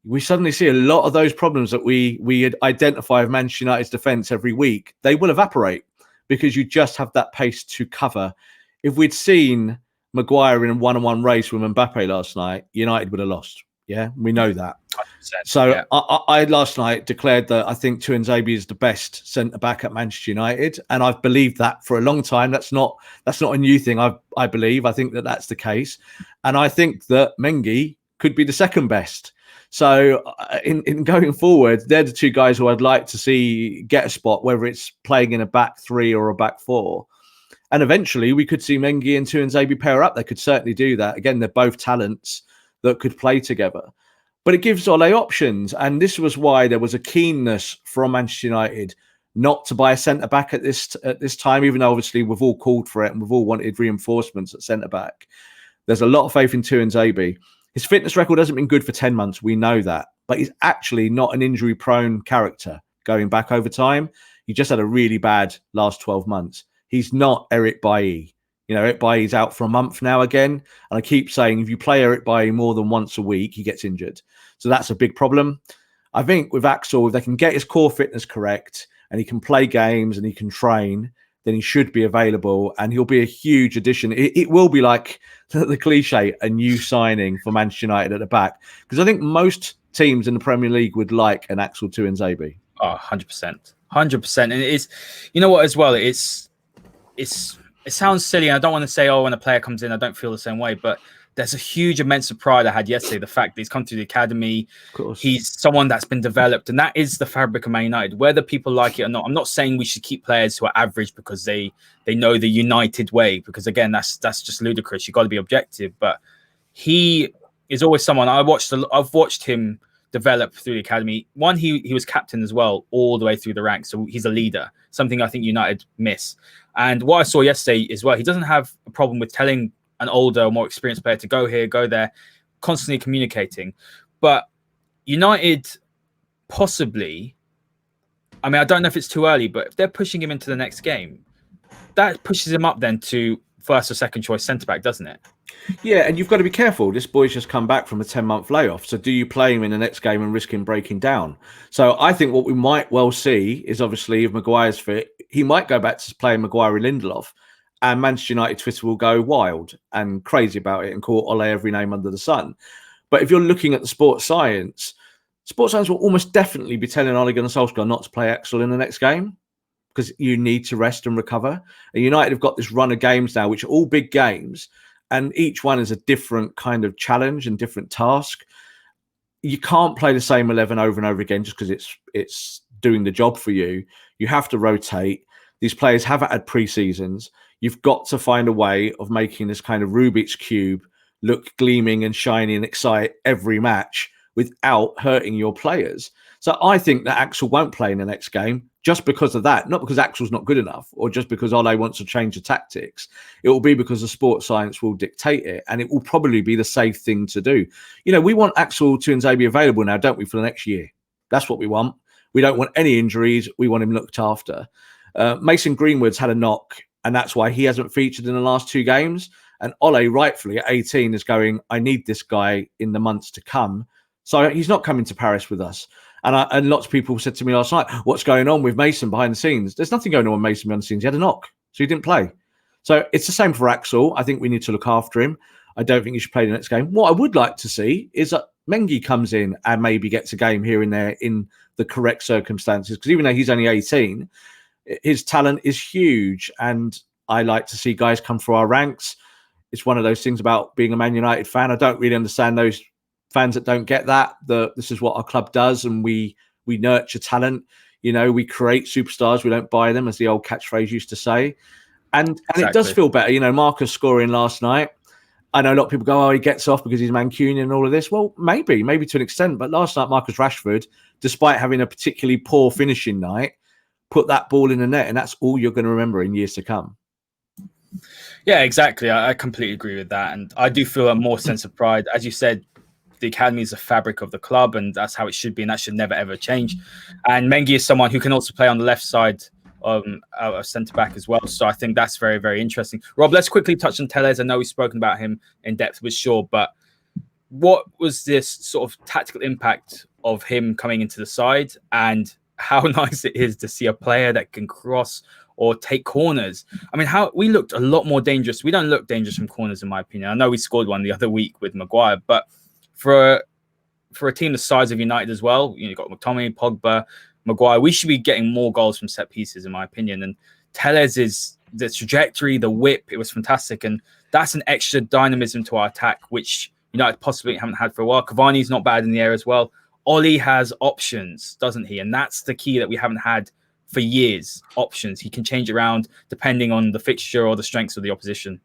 we suddenly see a lot of those problems that we identify of Manchester United's defence every week. They will evaporate because you just have that pace to cover. If we'd seen Maguire in a one-on-one race with Mbappe last night, United would have lost. Yeah, we know that. 100%, so yeah. I last night declared that I think Tuanzebe is the best centre-back at Manchester United, and I've believed that for a long time. That's not a new thing. I believe. I think that that's the case, and I think that Mengi could be the second best. So in going forward, they're the 2 guys who I'd like to see get a spot, whether it's playing in a back 3 or a back 4. And eventually we could see Mengi and Tuanzebe pair up. They could certainly do that. Again, they're both talents that could play together. But it gives Ole options. And this was why there was a keenness from Manchester United not to buy a centre-back at this time, even though obviously we've all called for it and we've all wanted reinforcements at centre-back. There's a lot of faith in Tuanzebe. His fitness record hasn't been good for 10 months. We know that. But he's actually not an injury-prone character going back over time. He just had a really bad last 12 months. He's not Eric Bailly. Eric Bailly's out for a month now again. And I keep saying, if you play Eric Bailly more than once a week, he gets injured. So that's a big problem. I think with Axel, if they can get his core fitness correct and he can play games and he can train, then he should be available and he'll be a huge addition. It will be like the cliche, a new signing for Manchester United at the back. Because I think most teams in the Premier League would like an Axel Tuanzebe. Oh, 100%. 100%. And it is, you know what, as well, it sounds silly. I don't want to say, when a player comes in, I don't feel the same way. But there's a huge immense of pride I had yesterday. The fact that he's come to the academy, he's someone that's been developed. And that is the fabric of Man United, whether people like it or not. I'm not saying we should keep players who are average because they know the United way. Because, again, that's just ludicrous. You've got to be objective. But he is always someone I've watched him develop through the academy. One, he was captain as well all the way through the ranks. So he's a leader, something I think United miss. And what I saw yesterday as well, he doesn't have a problem with telling an older, more experienced player to go here, go there, constantly communicating. But United possibly, I don't know if it's too early, but if they're pushing him into the next game, that pushes him up then to first or second choice centre-back, doesn't it? Yeah, and you've got to be careful. This boy's just come back from a 10-month layoff. So do you play him in the next game and risk him breaking down? So I think what we might well see is, obviously, if Maguire's fit, he might go back to playing Maguire and Lindelof, and Manchester United Twitter will go wild and crazy about it and call Ole every name under the sun. But if you're looking at the sports science will almost definitely be telling Ole Gunnar Solskjaer not to play Axel in the next game because you need to rest and recover. And United have got this run of games now, which are all big games. and each one is a different kind of challenge and different task. You can't play the same 11 over and over again just because it's doing the job for you. You have to rotate. These players haven't had pre-seasons. You've got to find a way of making this kind of Rubik's Cube look gleaming and shiny and excite every match without hurting your players. So I think that Axel won't play in the next game just because of that, not because Axel's not good enough or just because Ole wants to change the tactics. It will be because the sports science will dictate it, and it will probably be the safe thing to do. You know, we want Axel to be available now, don't we, for the next year? That's what we want. We don't want any injuries. We want him looked after. Mason Greenwood's had a knock, and that's why he hasn't featured in the last 2 games. And Ole, rightfully at 18, is going, I need this guy in the months to come. So he's not coming to Paris with us. And lots of people said to me last night, what's going on with Mason behind the scenes? There's nothing going on with Mason behind the scenes. He had a knock, so he didn't play. So it's the same for Axel. I think we need to look after him. I don't think he should play the next game. What I would like to see is that Mengi comes in and maybe gets a game here and there in the correct circumstances. Because even though he's only 18, his talent is huge. And I like to see guys come through our ranks. It's one of those things about being a Man United fan. I don't really understand those fans that don't get that this is what our club does, and we nurture talent. You know, we create superstars, we don't buy them, as the old catchphrase used to say. And exactly. It does feel better. You know, Marcus scoring last night, I know a lot of people go, oh, he gets off because he's Mancunian and all of this. Well, maybe to an extent, but last night Marcus Rashford, despite having a particularly poor finishing night, put that ball in the net, and that's all you're going to remember in years to come. Yeah, exactly. I completely agree with that, and I do feel a more sense of pride. As you said, the academy is the fabric of the club, and that's how it should be, and that should never ever change. And Mengi is someone who can also play on the left side of centre back as well. So I think that's very, very interesting. Rob, let's quickly touch on Telles. I know we've spoken about him in depth with Shaw, but what was this sort of tactical impact of him coming into the side, and how nice it is to see a player that can cross or take corners? I mean, how we looked a lot more dangerous. We don't look dangerous from corners, in my opinion. I know we scored one the other week with Maguire, but for a team the size of United as well, you've got McTominay, Pogba, Maguire, we should be getting more goals from set pieces, in my opinion. And Telles is the trajectory, the whip, it was fantastic. And that's an extra dynamism to our attack, which United possibly haven't had for a while. Cavani's not bad in the air as well. Ole has options, doesn't he? And that's the key that we haven't had for years. Options. He can change around depending on the fixture or the strengths of the opposition.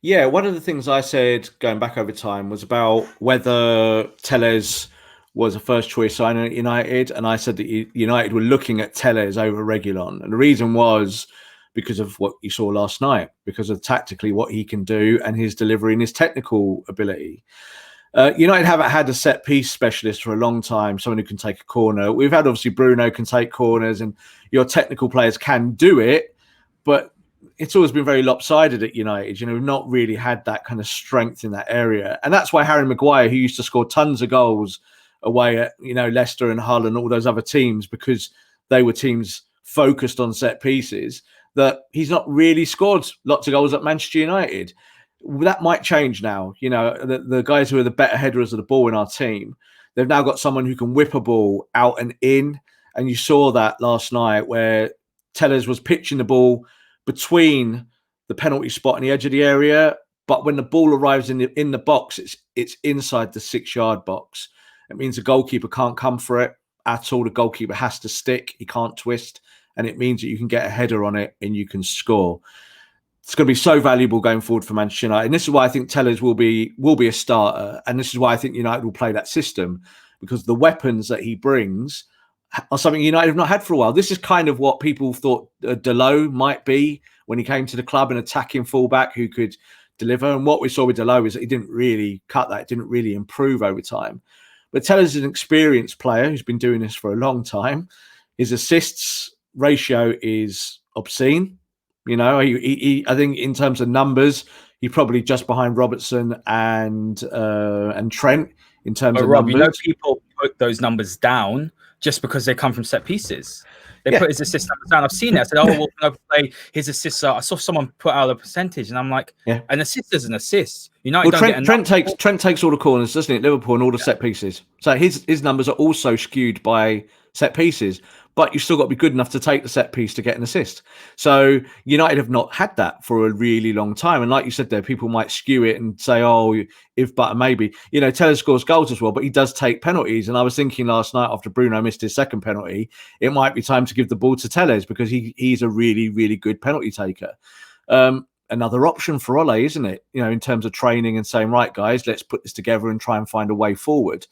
Yeah, one of the things I said going back over time was about whether Telles was a first choice signing at United, and I said that United were looking at Telles over Reguilon, and the reason was because of what you saw last night, because of tactically what he can do and his delivery and his technical ability. United haven't had a set piece specialist for a long time, someone who can take a corner. We've had, obviously, Bruno can take corners, and your technical players can do it, but it's always been very lopsided at United. You know, we've not really had that kind of strength in that area. And that's why Harry Maguire, who used to score tons of goals away at, you know, Leicester and Hull and all those other teams, because they were teams focused on set pieces, that he's not really scored lots of goals at Manchester United. That might change now. You know, the guys who are the better headers of the ball in our team, they've now got someone who can whip a ball out and in. And you saw that last night where Telles was pitching the ball between the penalty spot and the edge of the area, but when the ball arrives in the box, it's inside the 6-yard box. It means the goalkeeper can't come for it at all. The goalkeeper has to stick; he can't twist, and it means that you can get a header on it and you can score. It's going to be so valuable going forward for Manchester United, and this is why I think Telles will be a starter, and this is why I think United will play that system, because the weapons that he brings are something United have not had for a while. This is kind of what people thought Delot might be when he came to the club, an attacking fullback who could deliver. And what we saw with Delot is that he didn't really cut that, didn't really improve over time. But Telles is an experienced player who's been doing this for a long time. His assists ratio is obscene. You know, I think in terms of numbers, he's probably just behind Robertson and Trent in terms of Rob, numbers. You know, people put those numbers down just because they come from set pieces. They put his assist numbers down. I've seen it. I said, oh, well, no play his assists. I saw someone put out a percentage, and I'm like, an assist is an assist. United Trent takes all the corners, doesn't it? Liverpool and all the set pieces. So his numbers are also skewed by set pieces. but you've still got to be good enough to take the set piece to get an assist. So United have not had that for a really long time. And like you said there, people might skew it and say, oh, if but maybe. Tellez scores goals as well, but he does take penalties. And I was thinking last night after Bruno missed his second penalty, it might be time to give the ball to Tellez because he's a really, really good penalty taker. Another option for Ole, isn't it? In terms of training and saying, right, guys, let's put this together and try and find a way forward.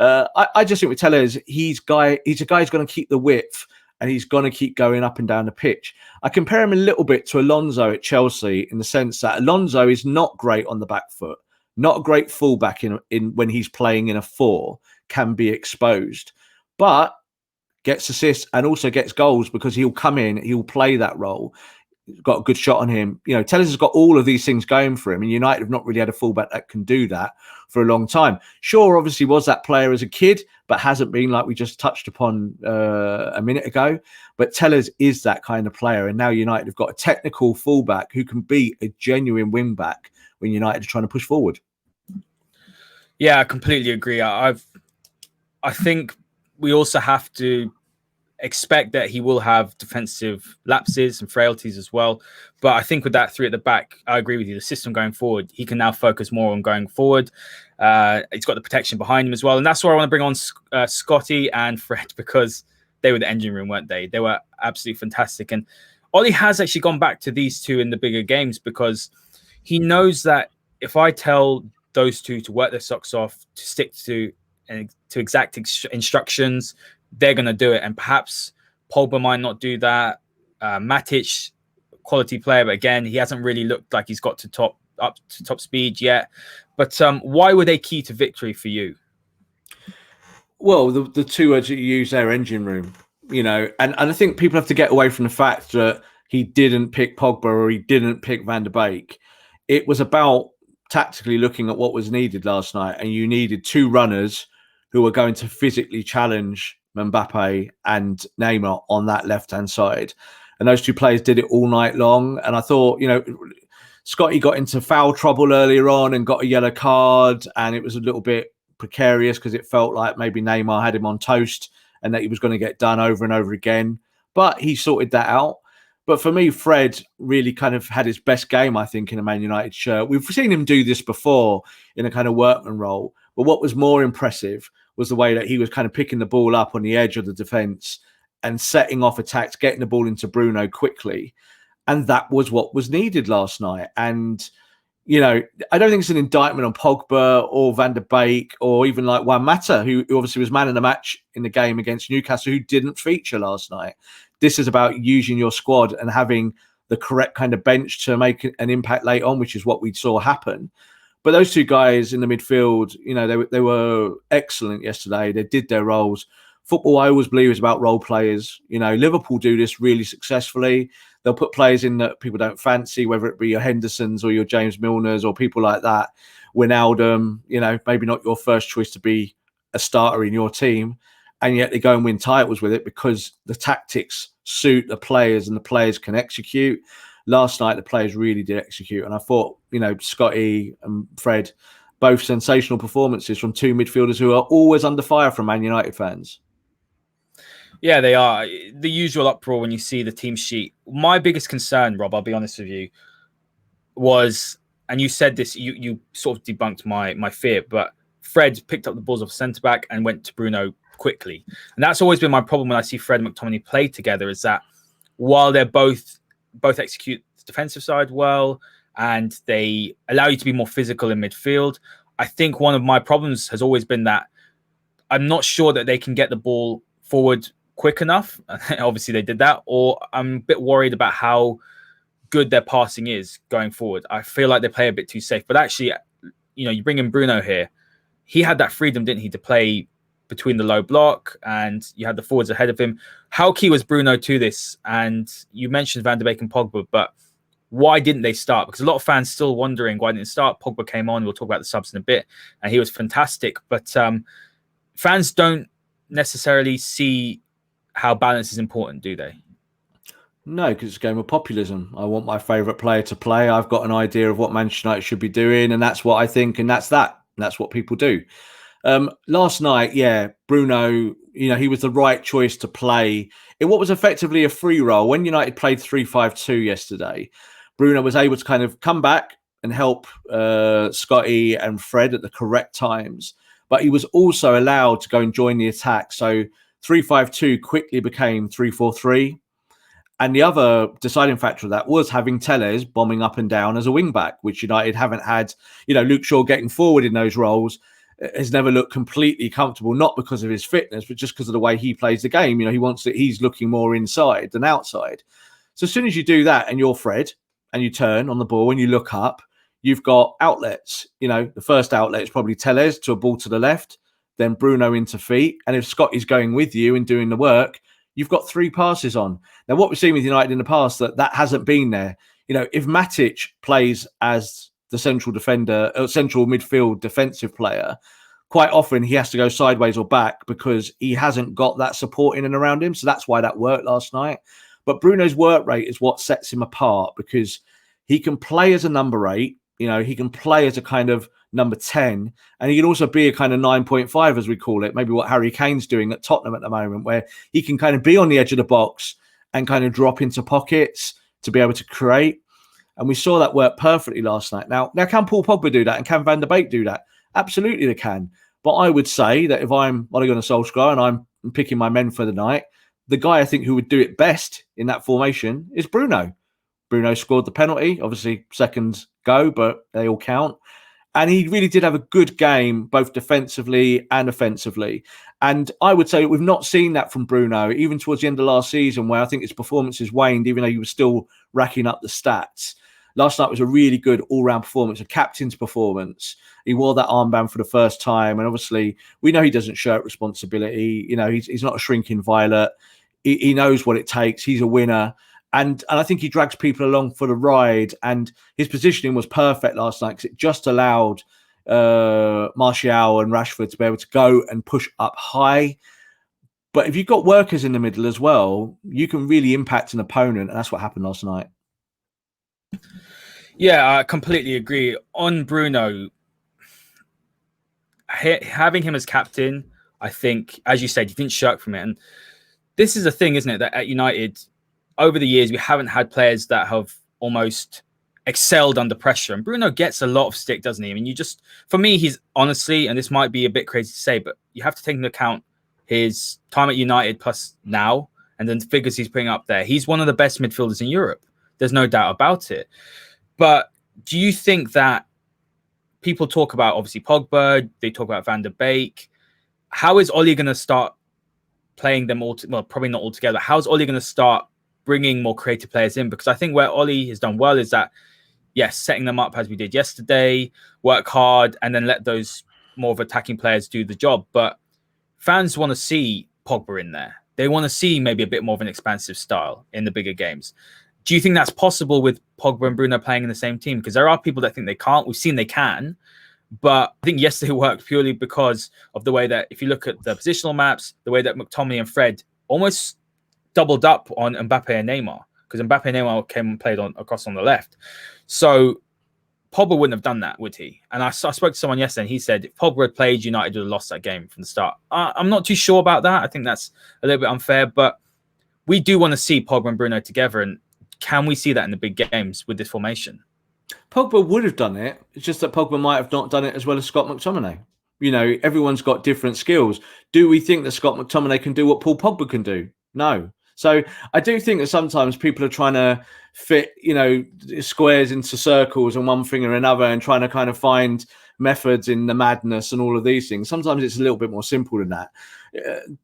I just think with Tellez, he's a guy who's going to keep the width and he's going to keep going up and down the pitch. I compare him a little bit to Alonso at Chelsea in the sense that Alonso is not great on the back foot, not a great fullback in when he's playing in a 4, can be exposed, but gets assists and also gets goals because he'll come in, he'll play that role. Got a good shot on him. Tellez has got all of these things going for him, and United have not really had a fullback that can do that for a long time. Shaw obviously was that player as a kid, but hasn't been, like we just touched upon a minute ago. But Tellez is that kind of player, and now United have got a technical fullback who can be a genuine wing back when United are trying to push forward. Yeah, I completely agree. I think we also have to expect that he will have defensive lapses and frailties as well. But I think with that 3 at the back, I agree with you. The system going forward, he can now focus more on going forward. He's got the protection behind him as well. And that's why I want to bring on Scotty and Fred, because they were the engine room, weren't they? They were absolutely fantastic. And Ollie has actually gone back to these two in the bigger games because he knows that if I tell those two to work their socks off, to stick to exact instructions, they're going to do it. And perhaps Pogba might not do that. Matic, quality player, but again, he hasn't really looked like he's got to top speed yet. But why were they key to victory for you? Well, the 2 words that you use there, engine room, and I think people have to get away from the fact that he didn't pick Pogba or he didn't pick Van der Beek. It was about tactically looking at what was needed last night, and you needed 2 runners who were going to physically challenge Mbappe and Neymar on that left-hand side. And those 2 players did it all night long. And I thought, Scotty got into foul trouble earlier on and got a yellow card. And it was a little bit precarious because it felt like maybe Neymar had him on toast and that he was going to get done over and over again. But he sorted that out. But for me, Fred really kind of had his best game, I think, in a Man United shirt. We've seen him do this before in a kind of workman role. But what was more impressive was the way that he was kind of picking the ball up on the edge of the defence and setting off attacks, getting the ball into Bruno quickly. And that was what was needed last night. And, I don't think it's an indictment on Pogba or Van der Beek or even like Juan Mata, who obviously was man of the match in the game against Newcastle, who didn't feature last night. This is about using your squad and having the correct kind of bench to make an impact late on, which is what we saw happen. But those 2 guys in the midfield, they were excellent yesterday. They did their roles. Football, I always believe, is about role players. Liverpool do this really successfully. They'll put players in that people don't fancy, whether it be your Hendersons or your James Milners or people like that. Wijnaldum, maybe not your first choice to be a starter in your team. And yet they go and win titles with it because the tactics suit the players and the players can execute. Last night, the players really did execute. And I thought, Scotty and Fred, both sensational performances from 2 midfielders who are always under fire from Man United fans. Yeah, they are. The usual uproar when you see the team sheet. My biggest concern, Rob, I'll be honest with you, was, and you said this, you sort of debunked my fear, but Fred picked up the balls off centre-back and went to Bruno quickly. And that's always been my problem when I see Fred and McTominay play together, is that while they're both execute the defensive side well and they allow you to be more physical in midfield, I think one of my problems has always been that I'm not sure that they can get the ball forward quick enough. Obviously they did that, or I'm a bit worried about how good their passing is going forward. I feel like they play a bit too safe, but actually, you bring in Bruno here. He had that freedom, didn't he, to play between the low block, and you had the forwards ahead of him. How key was Bruno to this? And you mentioned Van der Beek and Pogba, but why didn't they start? Because a lot of fans still wondering why didn't they start. Pogba came on. We'll talk about the subs in a bit, and he was fantastic. But fans don't necessarily see how balance is important, do they? No, because it's a game of populism. I want my favourite player to play. I've got an idea of what Manchester United should be doing, and that's what I think, and that's that. And that's what people do. Last night, Bruno, he was the right choice to play in what was effectively a free role. When United played 3-5-2 yesterday, Bruno was able to kind of come back and help Scotty and Fred at the correct times. But he was also allowed to go and join the attack. So 3-5-2 quickly became 3-4-3. And the other deciding factor of that was having Telles bombing up and down as a wing-back, which United haven't had. Luke Shaw getting forward in those roles has never looked completely comfortable, not because of his fitness, but just because of the way he plays the game. He's looking more inside than outside. So as soon as you do that and you're Fred and you turn on the ball and you look up, you've got outlets. The first outlet is probably Telles to a ball to the left, then Bruno into feet. And if Scott is going with you and doing the work, you've got 3 passes on. Now, what we've seen with United in the past, that hasn't been there. If Matic plays as the central defender, central midfield defensive player, quite often he has to go sideways or back because he hasn't got that support in and around him. So that's why that worked last night. But Bruno's work rate is what sets him apart, because he can play as a number 8. He can play as a kind of number 10, and he can also be a kind of 9.5, as we call it, maybe what Harry Kane's doing at Tottenham at the moment, where he can kind of be on the edge of the box and kind of drop into pockets to be able to create. And we saw that work perfectly last night. Now can Paul Pogba do that? And can Van der Beek do that? Absolutely they can. But I would say that if I'm Ole Gunnar Solskjaer and I'm picking my men for the night, the guy I think who would do it best in that formation is Bruno. Bruno scored the penalty, obviously second go, but they all count. And he really did have a good game, both defensively and offensively. And I would say we've not seen that from Bruno, even towards the end of last season, where I think his performances waned, even though he was still racking up the stats. Last night was a really good all-round performance, a captain's performance. He wore that armband for the first time. And obviously, we know he doesn't shirk responsibility. He's not a shrinking violet. He knows what it takes. He's a winner. And I think he drags people along for the ride. And his positioning was perfect last night because it just allowed Martial and Rashford to be able to go and push up high. But if you've got workers in the middle as well, you can really impact an opponent. And that's what happened last night. Yeah, I completely agree. On Bruno, having him as captain, I think, as you said, you didn't shirk from it. And this is a thing, isn't it, that at United, over the years, we haven't had players that have almost excelled under pressure. And Bruno gets a lot of stick, doesn't he? I mean, for me, he's honestly, and this might be a bit crazy to say, but you have to take into account his time at United plus now, and then the figures he's putting up there. He's one of the best midfielders in Europe. There's no doubt about it. But do you think that people talk about, obviously, Pogba, they talk about Van der Beek. How is Ole going to start playing them all? Well, probably not all together. How's Ole going to start bringing more creative players in? Because I think where Ole has done well is that, yes, setting them up as we did yesterday, work hard, and then let those more of attacking players do the job. But fans want to see Pogba in there. They want to see maybe a bit more of an expansive style in the bigger games. Do you think that's possible with Pogba and Bruno playing in the same team? Because there are people that think they can't. We've seen they can. But I think yesterday worked purely because of the way that, if you look at the positional maps, the way that McTominay and Fred almost doubled up on Mbappe and Neymar, because Mbappe and Neymar came and played across on the left. So Pogba wouldn't have done that, would he? And I spoke to someone yesterday, and he said if Pogba had played, United would have lost that game from the start. I'm not too sure about that. I think that's a little bit unfair, but we do want to see Pogba and Bruno together. And can we see that in the big games with this formation? Pogba would have done it. It's just that Pogba might have not done it as well as Scott McTominay. Everyone's got different skills. Do we think that Scott McTominay can do what Paul Pogba can do? No. So I do think that sometimes people are trying to fit, squares into circles and one thing or another, and trying to kind of find methods in the madness and all of these things. Sometimes it's a little bit more simple than that.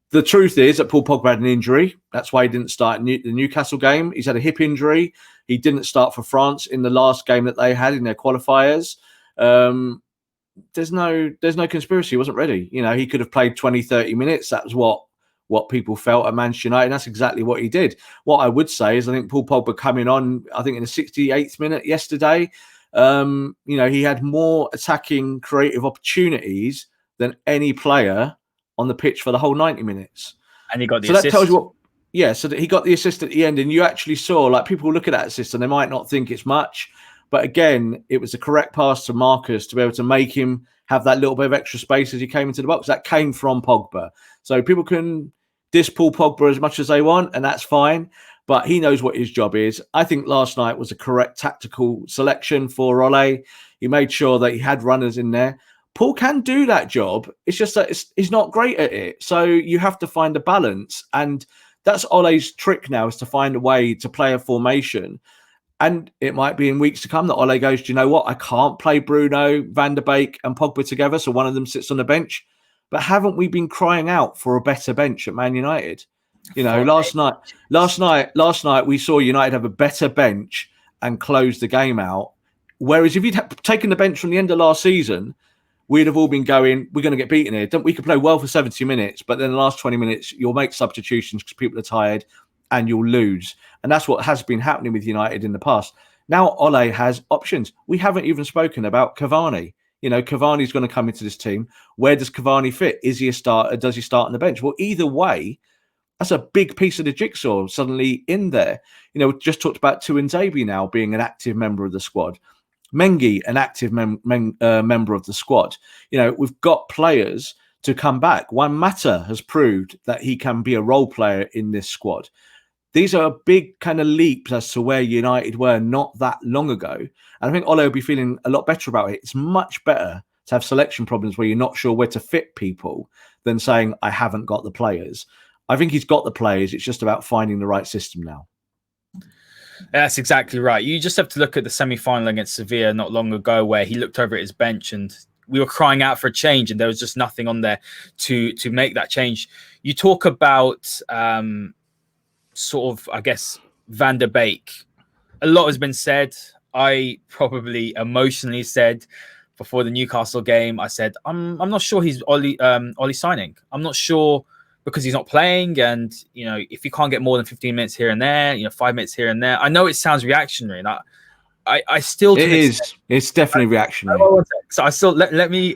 The truth is that Paul Pogba had an injury. That's why he didn't start the Newcastle game. He's had a hip injury. He didn't start for France in the last game that they had in their qualifiers. There's no conspiracy. He wasn't ready. He could have played 20, 30 minutes. That was what people felt at Manchester United. And that's exactly what he did. What I would say is I think Paul Pogba coming on, I think in the 68th minute yesterday, he had more attacking creative opportunities than any player on the pitch for the whole 90 minutes. And he got the assist. That tells you what, so that he got the assist at the end, and you actually saw, people look at that assist and they might not think it's much, but again, it was the correct pass to Marcus to be able to make him have that little bit of extra space as he came into the box. That came from Pogba. So people can diss Paul Pogba as much as they want, and that's fine. But he knows what his job is. I think last night was a correct tactical selection for Ole. He made sure that he had runners in there. Paul can do that job. It's just that he's not great at it. So you have to find a balance. And that's Ole's trick now, is to find a way to play a formation. And it might be in weeks to come that Ole goes, do you know what? I can't play Bruno, Van der Beek and Pogba together, so one of them sits on the bench. But haven't we been crying out for a better bench at Man United? You know, last night we saw United have a better bench and close the game out. Whereas if you'd taken the bench from the end of last season, we'd have all been going, we're going to get beaten here. We could play well for 70 minutes, but then the last 20 minutes, you'll make substitutions because people are tired and you'll lose. And that's what has been happening with United in the past. Now Ole has options. We haven't even spoken about Cavani. You know, Cavani's going to come into this team. Where does Cavani fit? Is he a starter? Does he start on the bench? Well, either way, that's a big piece of the jigsaw suddenly in there. You know, we just talked about Tuanzebe now being an active member of the squad. Mengi, an active member of the squad. You know, we've got players to come back. Juan Mata has proved that he can be a role player in this squad. These are big kind of leaps as to where United were not that long ago. And I think Ole will be feeling a lot better about it. It's much better to have selection problems where you're not sure where to fit people than saying, I haven't got the players. I think he's got the players. It's just about finding the right system now. That's exactly right. You just have to look at the semi-final against Sevilla not long ago, where he looked over at his bench and we were crying out for a change, and there was just nothing on there to make that change. You talk about sort of, I guess, Van der Beek. A lot has been said. I probably emotionally said before the Newcastle game, I said, I'm not sure he's Oli signing. I'm not sure, because he's not playing, and you know, if you can't get more than 15 minutes here and there, you know, 5 minutes here and there. I know it sounds reactionary, and I still it's definitely reactionary. So I still let me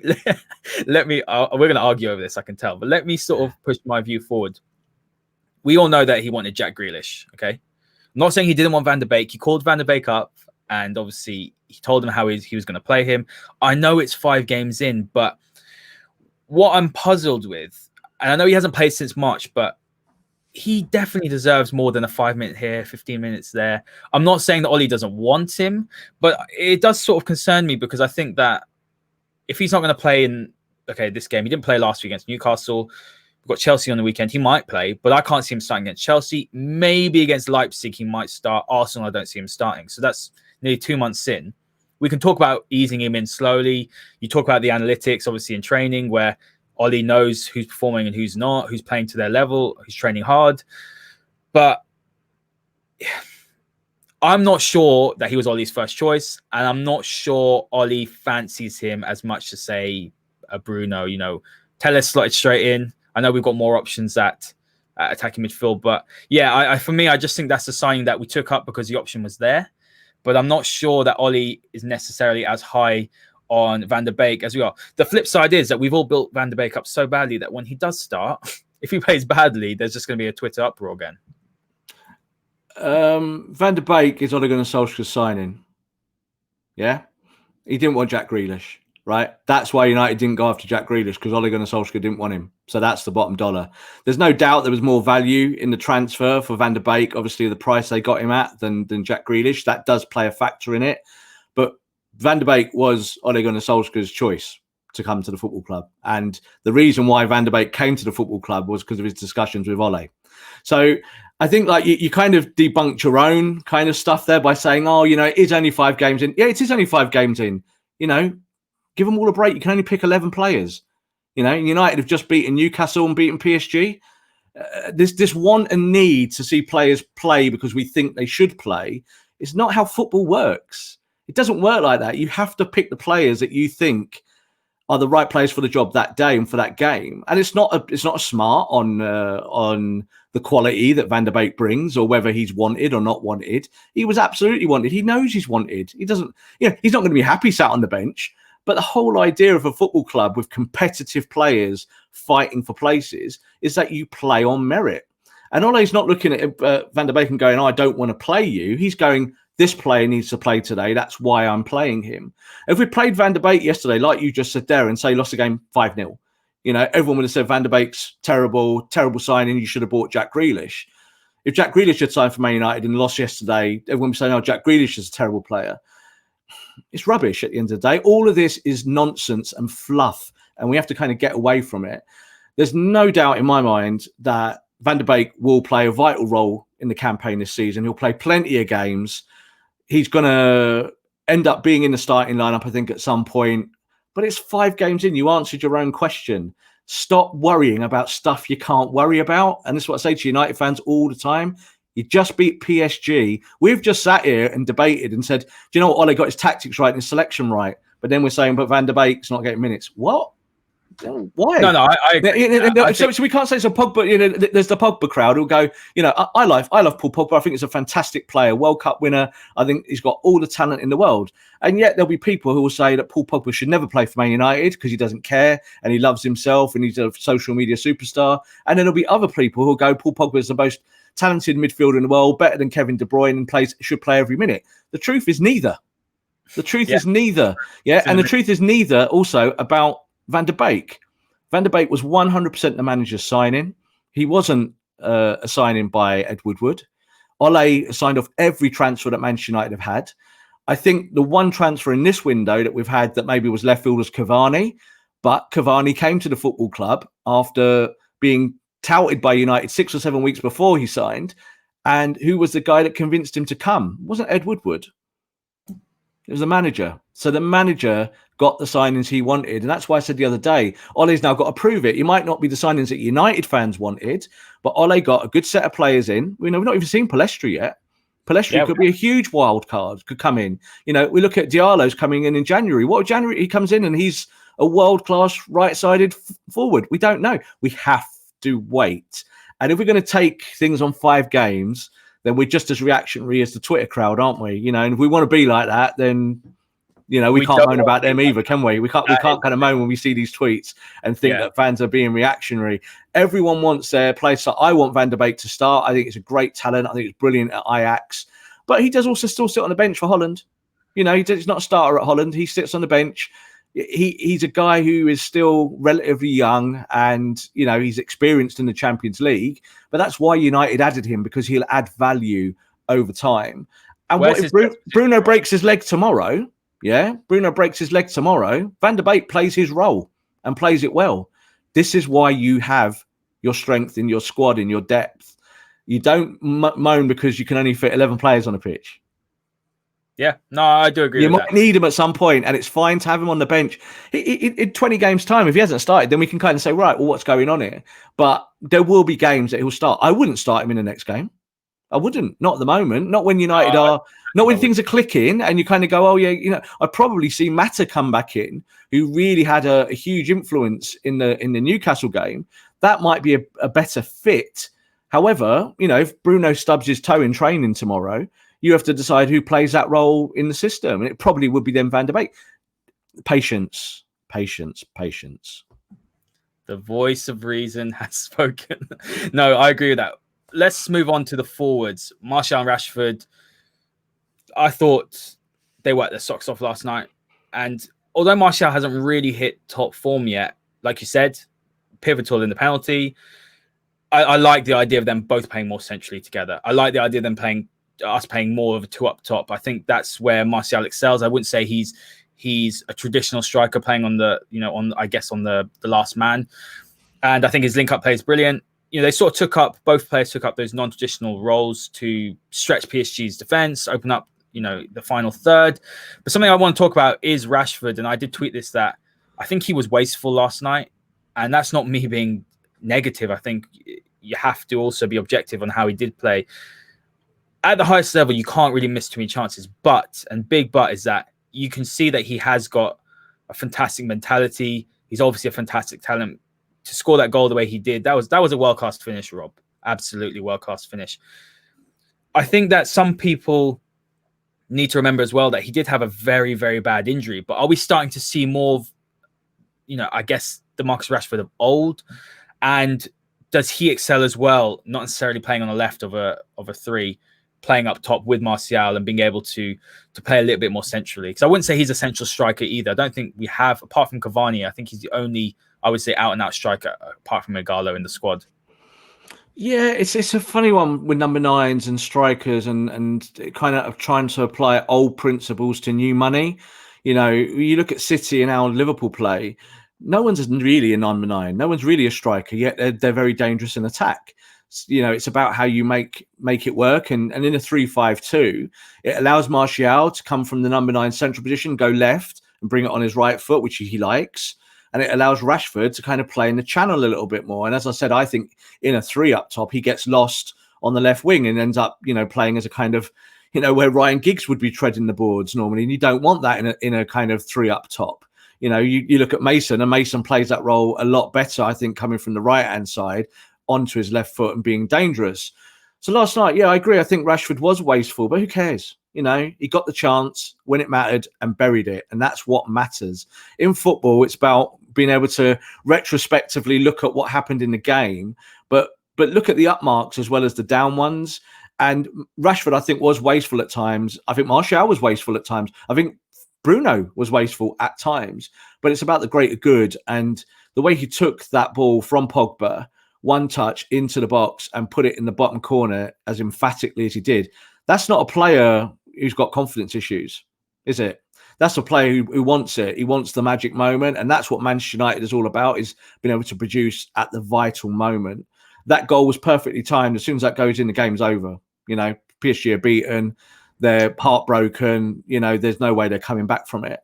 we're going to argue over this, I can tell, but let me sort of push my view forward. We all know that he wanted Jack Grealish. Okay, I'm not saying he didn't want Van der Beek. He called Van der Beek up, and obviously he told him how he was going to play him. I know it's 5 games in, but what I'm puzzled with, and I know he hasn't played since March, but he definitely deserves more than a 5 minute here, 15 minutes there. I'm not saying that Ole doesn't want him, but it does sort of concern me, because I think that if he's not going to play in, this game, he didn't play last week against Newcastle. We've got Chelsea on the weekend. He might play, but I can't see him starting against Chelsea. Maybe against Leipzig, he might start. Arsenal, I don't see him starting. So that's nearly 2 months in. We can talk about easing him in slowly. You talk about the analytics, obviously, in training, where Ole knows who's performing and who's not, who's playing to their level, who's training hard. But I'm not sure that he was Ole's first choice, and I'm not sure Ole fancies him as much to say a Bruno. You know, Telles slotted straight in. I know we've got more options at attacking midfield, but yeah, for me, I just think that's a signing that we took up because the option was there. But I'm not sure that Ole is necessarily as high on Van der Beek as we are. The flip side is that we've all built Van der Beek up so badly that when he does start, if he plays badly, there's just going to be a Twitter uproar again. Van der Beek is Ole Gunnar Solskjaer's signing. Yeah? He didn't want Jack Grealish, right? That's why United didn't go after Jack Grealish, because Ole Gunnar Solskjaer didn't want him. So that's the bottom dollar. There's no doubt there was more value in the transfer for Van der Beek, obviously the price they got him at, than Jack Grealish. That does play a factor in it. But Van der Beek was Ole Gunnar Solskjaer's choice to come to the football club. And the reason why Van der Beek came to the football club was because of his discussions with Ole. So I think like you kind of debunked your own kind of stuff there by saying, oh, you know, it is only 5 games in. Yeah, it is only 5 games in. You know, give them all a break. You can only pick 11 players. You know, United have just beaten Newcastle and beaten PSG. This want and need to see players play because we think they should play is not how football works. It doesn't work like that. You have to pick the players that you think are the right players for the job that day and for that game. And it's not a smart on the quality that Van der Beek brings, or whether he's wanted or not wanted. He was absolutely wanted. He knows he's wanted. He doesn't, you know, he's not going to be happy sat on the bench. But the whole idea of a football club with competitive players fighting for places is that you play on merit. And Ole's not looking at Van der Beek and going, oh, I don't want to play you. He's going, this player needs to play today. That's why I'm playing him. If we played Van der Beek yesterday, like you just said there, and say lost the game 5-0, You know, everyone would have said Van der Beek's terrible signing. You should have bought Jack Grealish. If Jack Grealish had signed for Man United and lost yesterday, everyone would say, "No, Jack Grealish is a terrible player." It's rubbish at the end of the day. All of this is nonsense and fluff, and we have to kind of get away from it. There's no doubt in my mind that Van der Beek will play a vital role in the campaign this season. He'll play plenty of games. He's going to end up being in the starting lineup, I think, at some point. But it's 5 games in. You answered your own question. Stop worrying about stuff you can't worry about. And this is what I say to United fans all the time. You just beat PSG. We've just sat here and debated and said, do you know what? Ole got his tactics right and his selection right. But then we're saying, but Van der Beek's not getting minutes. What? Why? No, I agree. So we can't say so. Pogba, you know, there's the Pogba crowd who'll go, you know, I love Paul Pogba. I think he's a fantastic player, World Cup winner. I think he's got all the talent in the world. And yet there'll be people who will say that Paul Pogba should never play for Man United because he doesn't care and he loves himself and he's a social media superstar. And then there'll be other people who'll go, Paul Pogba is the most talented midfielder in the world, better than Kevin De Bruyne, and should play every minute. The truth is neither. The truth is neither. Yeah, and the truth is neither also about Van der Beek. Van der Beek was 100% the manager's signing. He wasn't a signing by Ed Woodward. Ole signed off every transfer that Manchester United have had. I think the one transfer in this window that we've had that maybe was left field was Cavani, but Cavani came to the football club after being touted by United 6 or 7 weeks before he signed. And who was the guy that convinced him to come? It wasn't Ed Woodward. It was the manager. So the manager got the signings he wanted. And that's why I said the other day, Ole's now got to prove it. He might not be the signings that United fans wanted, but Ole got a good set of players in. You know, we've not even seen Palestri yet. Palestri could be a huge wild card, could come in. You know, we look at Diallo's coming in January. What January? He comes in and he's a world-class right-sided forward. We don't know. We have to wait. And if we're going to take things on 5 games, then we're just as reactionary as the Twitter crowd, aren't we? You know, and if we want to be like that, then, you know, we can't moan about them either, can we? We can't kind of moan when we see these tweets and think that fans are being reactionary. Everyone wants their place. So I want Van der Beek to start. I think it's a great talent. I think it's brilliant at Ajax. But he does also still sit on the bench for Holland. You know, he's not a starter at Holland. He sits on the bench. He's a guy who is still relatively young and, you know, he's experienced in the Champions League. But that's why United added him, because he'll add value over time. And what if Bruno breaks his leg tomorrow? Yeah, Bruno breaks his leg tomorrow. Van der Beek plays his role and plays it well. This is why you have your strength in your squad, in your depth. You don't moan because you can only fit 11 players on a pitch. Yeah, no, I do agree. You might need him at some point, and it's fine to have him on the bench. In 20 games' time, if he hasn't started, then we can kind of say, right, well, what's going on here? But there will be games that he'll start. I wouldn't start him in the next game. I wouldn't. Not at the moment. Not when United are. Not when things are clicking, and you kind of go, oh yeah, you know. I'd probably see Mata come back in, who really had a huge influence in the Newcastle game. That might be a better fit. However, you know, if Bruno stubs his toe in training tomorrow, you have to decide who plays that role in the system. And it probably would be then Van der Beek. Patience. The voice of reason has spoken. No, I agree with that. Let's move on to the forwards. Martial and Rashford. I thought they worked their socks off last night. And although Martial hasn't really hit top form yet, like you said, pivotal in the penalty, I like the idea of them both playing more centrally together. I like the idea of them playing more of a 2 up top. I think that's where Martial excels. I wouldn't say he's a traditional striker playing on the last man. And I think his link up play is brilliant. You know, both players took up those non-traditional roles to stretch PSG's defense, open up, you know, the final third. But something I want to talk about is Rashford. And I did tweet this, that I think he was wasteful last night. And that's not me being negative. I think you have to also be objective on how he did play. At the highest level, you can't really miss too many chances. But is that you can see that he has got a fantastic mentality. He's obviously a fantastic talent. To score that goal the way he did, that was a world-class finish, Rob. Absolutely world-class finish. I think that some people need to remember as well that he did have a very, very bad injury. But are we starting to see more of, you know, I guess, the Marcus Rashford of old? And does he excel as well, not necessarily playing on the left of a 3, playing up top with Martial and being able to play a little bit more centrally. Because I wouldn't say he's a central striker either. I don't think we have, apart from Cavani, I think he's the only, I would say, out-and-out striker apart from Igalo in the squad. Yeah, it's a funny one with number 9s and strikers and kind of trying to apply old principles to new money. You know, you look at City and how Liverpool play, no one's really a number 9. No one's really a striker, yet they're very dangerous in attack. You know, it's about how you make it work. And in a 3-5-2, it allows Martial to come from the number 9 central position, go left and bring it on his right foot, which he likes. And it allows Rashford to kind of play in the channel a little bit more. And as I said, I think in a 3 up top, he gets lost on the left wing and ends up, you know, playing as a kind of, you know, where Ryan Giggs would be treading the boards normally. And you don't want that in a kind of 3 up top. You know, you look at Mason, and Mason plays that role a lot better, I think, coming from the right-hand side onto his left foot and being dangerous. So last night, yeah, I agree. I think Rashford was wasteful, but who cares? You know, he got the chance when it mattered and buried it. And that's what matters. In football, it's about being able to retrospectively look at what happened in the game, but look at the up marks as well as the down ones. And Rashford, I think, was wasteful at times. I think Martial was wasteful at times. I think Bruno was wasteful at times. But it's about the greater good. And the way he took that ball from Pogba, one touch into the box and put it in the bottom corner as emphatically as he did, that's not a player who's got confidence issues, is it? That's a player who wants it. He wants the magic moment. And that's what Manchester United is all about, is being able to produce at the vital moment. That goal was perfectly timed. As soon as that goes in, the game's over. You know, PSG are beaten. They're heartbroken. You know, there's no way they're coming back from it.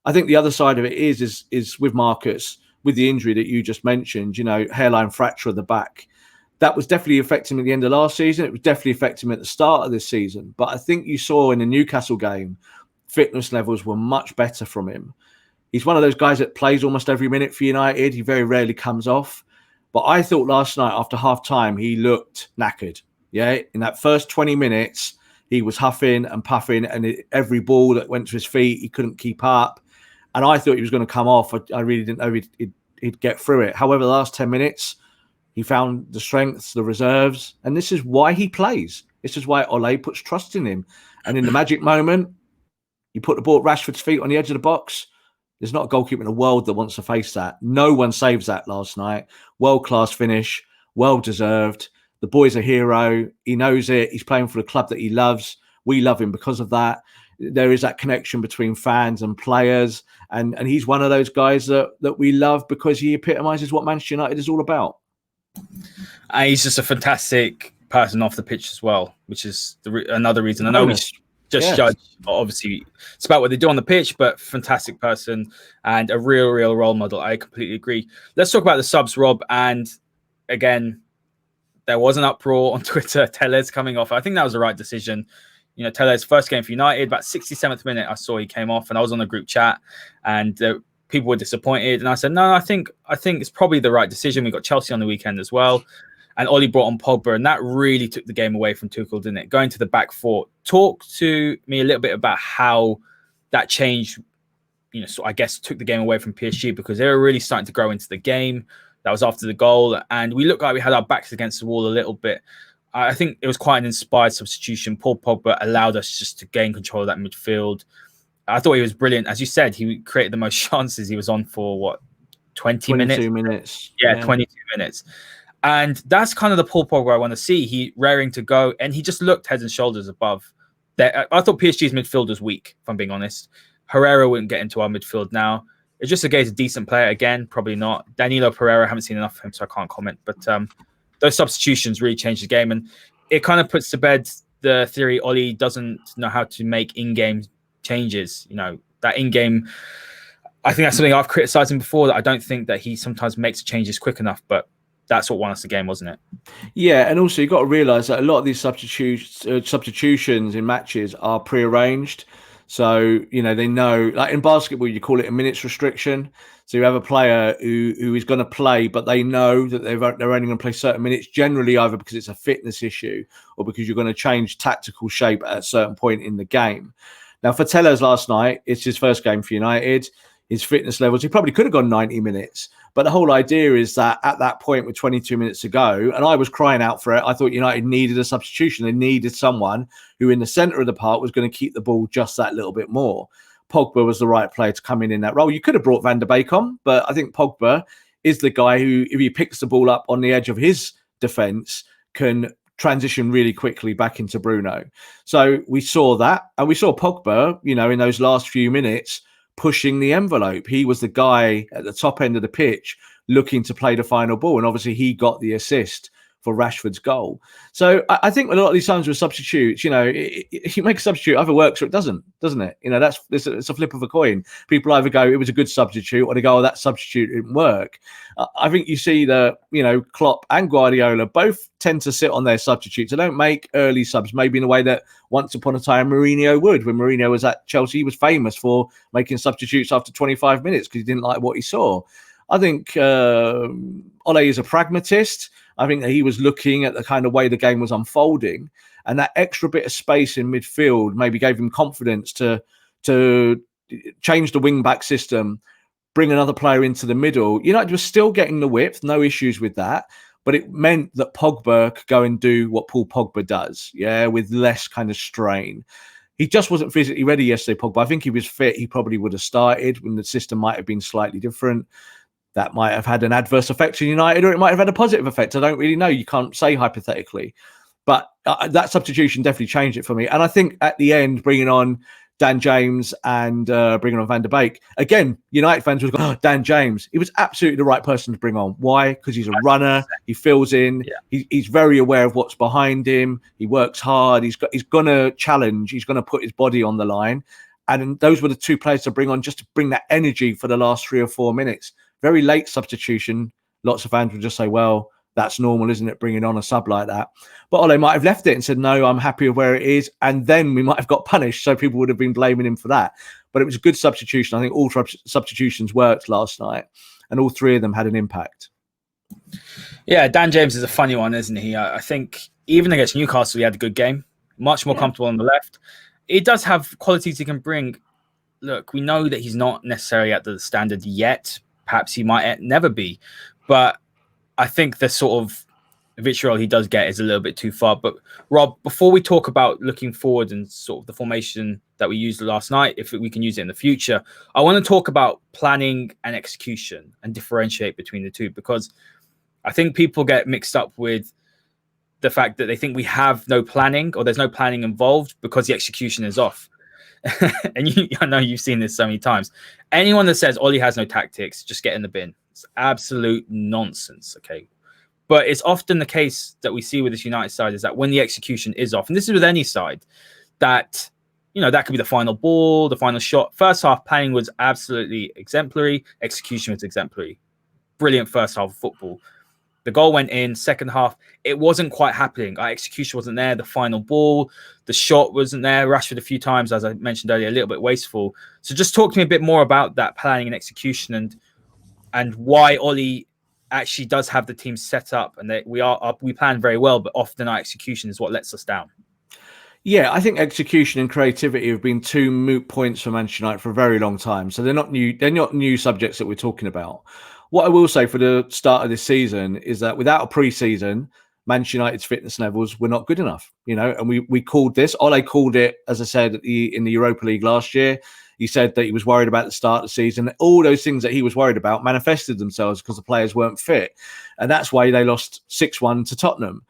I think the other side of it is with Marcus, with the injury that you just mentioned, you know, hairline fracture of the back. That was definitely affecting him at the end of last season. It was definitely affecting him at the start of this season. But I think you saw in the Newcastle game, fitness levels were much better from him. He's one of those guys that plays almost every minute for United. He very rarely comes off. But I thought last night after half time, he looked knackered. Yeah, in that first 20 minutes, he was huffing and puffing, and every ball that went to his feet, he couldn't keep up. And I thought he was going to come off. I really didn't know he'd get through it. However, the last 10 minutes, he found the strengths, the reserves, and this is why he plays. This is why Ole puts trust in him. And in the magic moment, you put the ball at Rashford's feet on the edge of the box. There's not a goalkeeper in the world that wants to face that. No one saves that last night. World-class finish, well-deserved. The boy's a hero. He knows it. He's playing for the club that he loves. We love him because of that. There is that connection between fans and players. And he's one of those guys that we love because he epitomises what Manchester United is all about. And he's just a fantastic person off the pitch as well, which is another reason. I know we just judge, obviously, it's about what they do on the pitch, but fantastic person and a real role model. I completely agree. Let's talk about the subs, Rob. And again, there was an uproar on Twitter. Tellez coming off. I think that was the right decision. You know, Tellez, first game for United, about 67th minute, I saw he came off, and I was on the group chat, and people were disappointed. And I said, no, I think it's probably the right decision. We got Chelsea on the weekend as well. And Oli brought on Pogba, and that really took the game away from Tuchel, didn't it? Going to the back four. Talk to me a little bit about how that change, you know, so I guess took the game away from PSG, because they were really starting to grow into the game. That was after the goal. And we looked like we had our backs against the wall a little bit. I think it was quite an inspired substitution. Paul Pogba allowed us just to gain control of that midfield. I thought he was brilliant. As you said, he created the most chances. He was on for, what, 22 minutes? Yeah, 22 minutes. And that's kind of the Paul Pogba I want to see. He raring to go, and he just looked head and shoulders above. I thought PSG's midfield was weak, if I'm being honest. Herrera wouldn't get into our midfield now. It's just a decent player. Again, probably not. Danilo Pereira, I haven't seen enough of him, so I can't comment. But those substitutions really changed the game. And it kind of puts to bed the theory Oli doesn't know how to make in-game changes. You know, that in-game, I think that's something I've criticised him before, that I don't think that he sometimes makes changes quick enough. But that's what won us the game, wasn't it? Yeah, and also you've got to realise that a lot of these substitutions in matches are pre-arranged. So, you know, they know, like in basketball, you call it a minutes restriction. So you have a player who is going to play, but they know that they're only going to play certain minutes, generally either because it's a fitness issue or because you're going to change tactical shape at a certain point in the game. Now, for Tellez last night, it's his first game for United. His fitness levels, he probably could have gone 90 minutes. But the whole idea is that at that point with 22 minutes to go, and I was crying out for it, I thought United needed a substitution. They needed someone who in the centre of the park was going to keep the ball just that little bit more. Pogba was the right player to come in that role. You could have brought Van der Beek on, but I think Pogba is the guy who, if he picks the ball up on the edge of his defence, can transition really quickly back into Bruno. So we saw that, and we saw Pogba, in those last few minutes pushing the envelope. He was the guy at the top end of the pitch looking to play the final ball, and obviously he got the assist for Rashford's goal. So I think a lot of these times with substitutes, you make a substitute, either works or it doesn't it? It's a flip of a coin. People either go, it was a good substitute, or they go, oh, that substitute didn't work. I think you see Klopp and Guardiola both tend to sit on their substitutes. They don't make early subs, maybe in a way that once upon a time Mourinho would. When Mourinho was at Chelsea, he was famous for making substitutes after 25 minutes because he didn't like what he saw. I think Ole is a pragmatist. I think that he was looking at the kind of way the game was unfolding, and that extra bit of space in midfield maybe gave him confidence to change the wing-back system, bring another player into the middle. United was still getting the width, no issues with that, but it meant that Pogba could go and do what Paul Pogba does, with less kind of strain. He just wasn't physically ready yesterday, Pogba. I think he was fit. He probably would have started when the system might have been slightly different. That might have had an adverse effect on United, or it might have had a positive effect. I don't really know. You can't say hypothetically. But that substitution definitely changed it for me. And I think at the end, bringing on Dan James and bringing on Van der Beek, again, United fans would go, oh, Dan James. He was absolutely the right person to bring on. Why? Because he's a runner. He fills in. Yeah. He's very aware of what's behind him. He works hard. He's going to challenge. He's going to put his body on the line. And those were the two players to bring on just to bring that energy for the last 3 or 4 minutes. Very late substitution. Lots of fans would just say, well, that's normal, isn't it, bringing on a sub like that? But Ole might have left it and said, no, I'm happy with where it is. And then we might have got punished. So people would have been blaming him for that. But it was a good substitution. I think all substitutions worked last night, and all three of them had an impact. Yeah, Dan James is a funny one, isn't he? I think even against Newcastle, he had a good game. Much more comfortable on the left. He does have qualities he can bring. Look, we know that he's not necessarily at the standard yet. Perhaps he might never be. But I think the sort of vitriol he does get is a little bit too far. But Rob, before we talk about looking forward and sort of the formation that we used last night, if we can use it in the future, I want to talk about planning and execution and differentiate between the two, because I think people get mixed up with the fact that they think we have no planning or there's no planning involved because the execution is off. And I know you've seen this so many times. Anyone that says Ollie has no tactics, just get in the bin. It's absolute nonsense, okay? But it's often the case that we see with this United side is that when the execution is off, and this is with any side, that, that could be the final ball, the final shot. First half planning was absolutely exemplary. Execution was exemplary. Brilliant first half of football. The goal went in. Second half, it wasn't quite happening. Our execution wasn't there. The final ball, the shot wasn't there. Rashford a few times, as I mentioned earlier, a little bit wasteful. So just talk to me a bit more about that planning and execution and why Ollie actually does have the team set up, and we plan very well, but often our execution is what lets us down. Yeah, I think execution and creativity have been two moot points for Manchester United for a very long time. So they're not new. They're not new subjects that we're talking about. What I will say for the start of this season is that without a pre-season, Manchester United's fitness levels were not good enough, and we called this. Ole called it, as I said, in the Europa League last year. He said that he was worried about the start of the season. All those things that he was worried about manifested themselves because the players weren't fit. And that's why they lost 6-1 to Tottenham.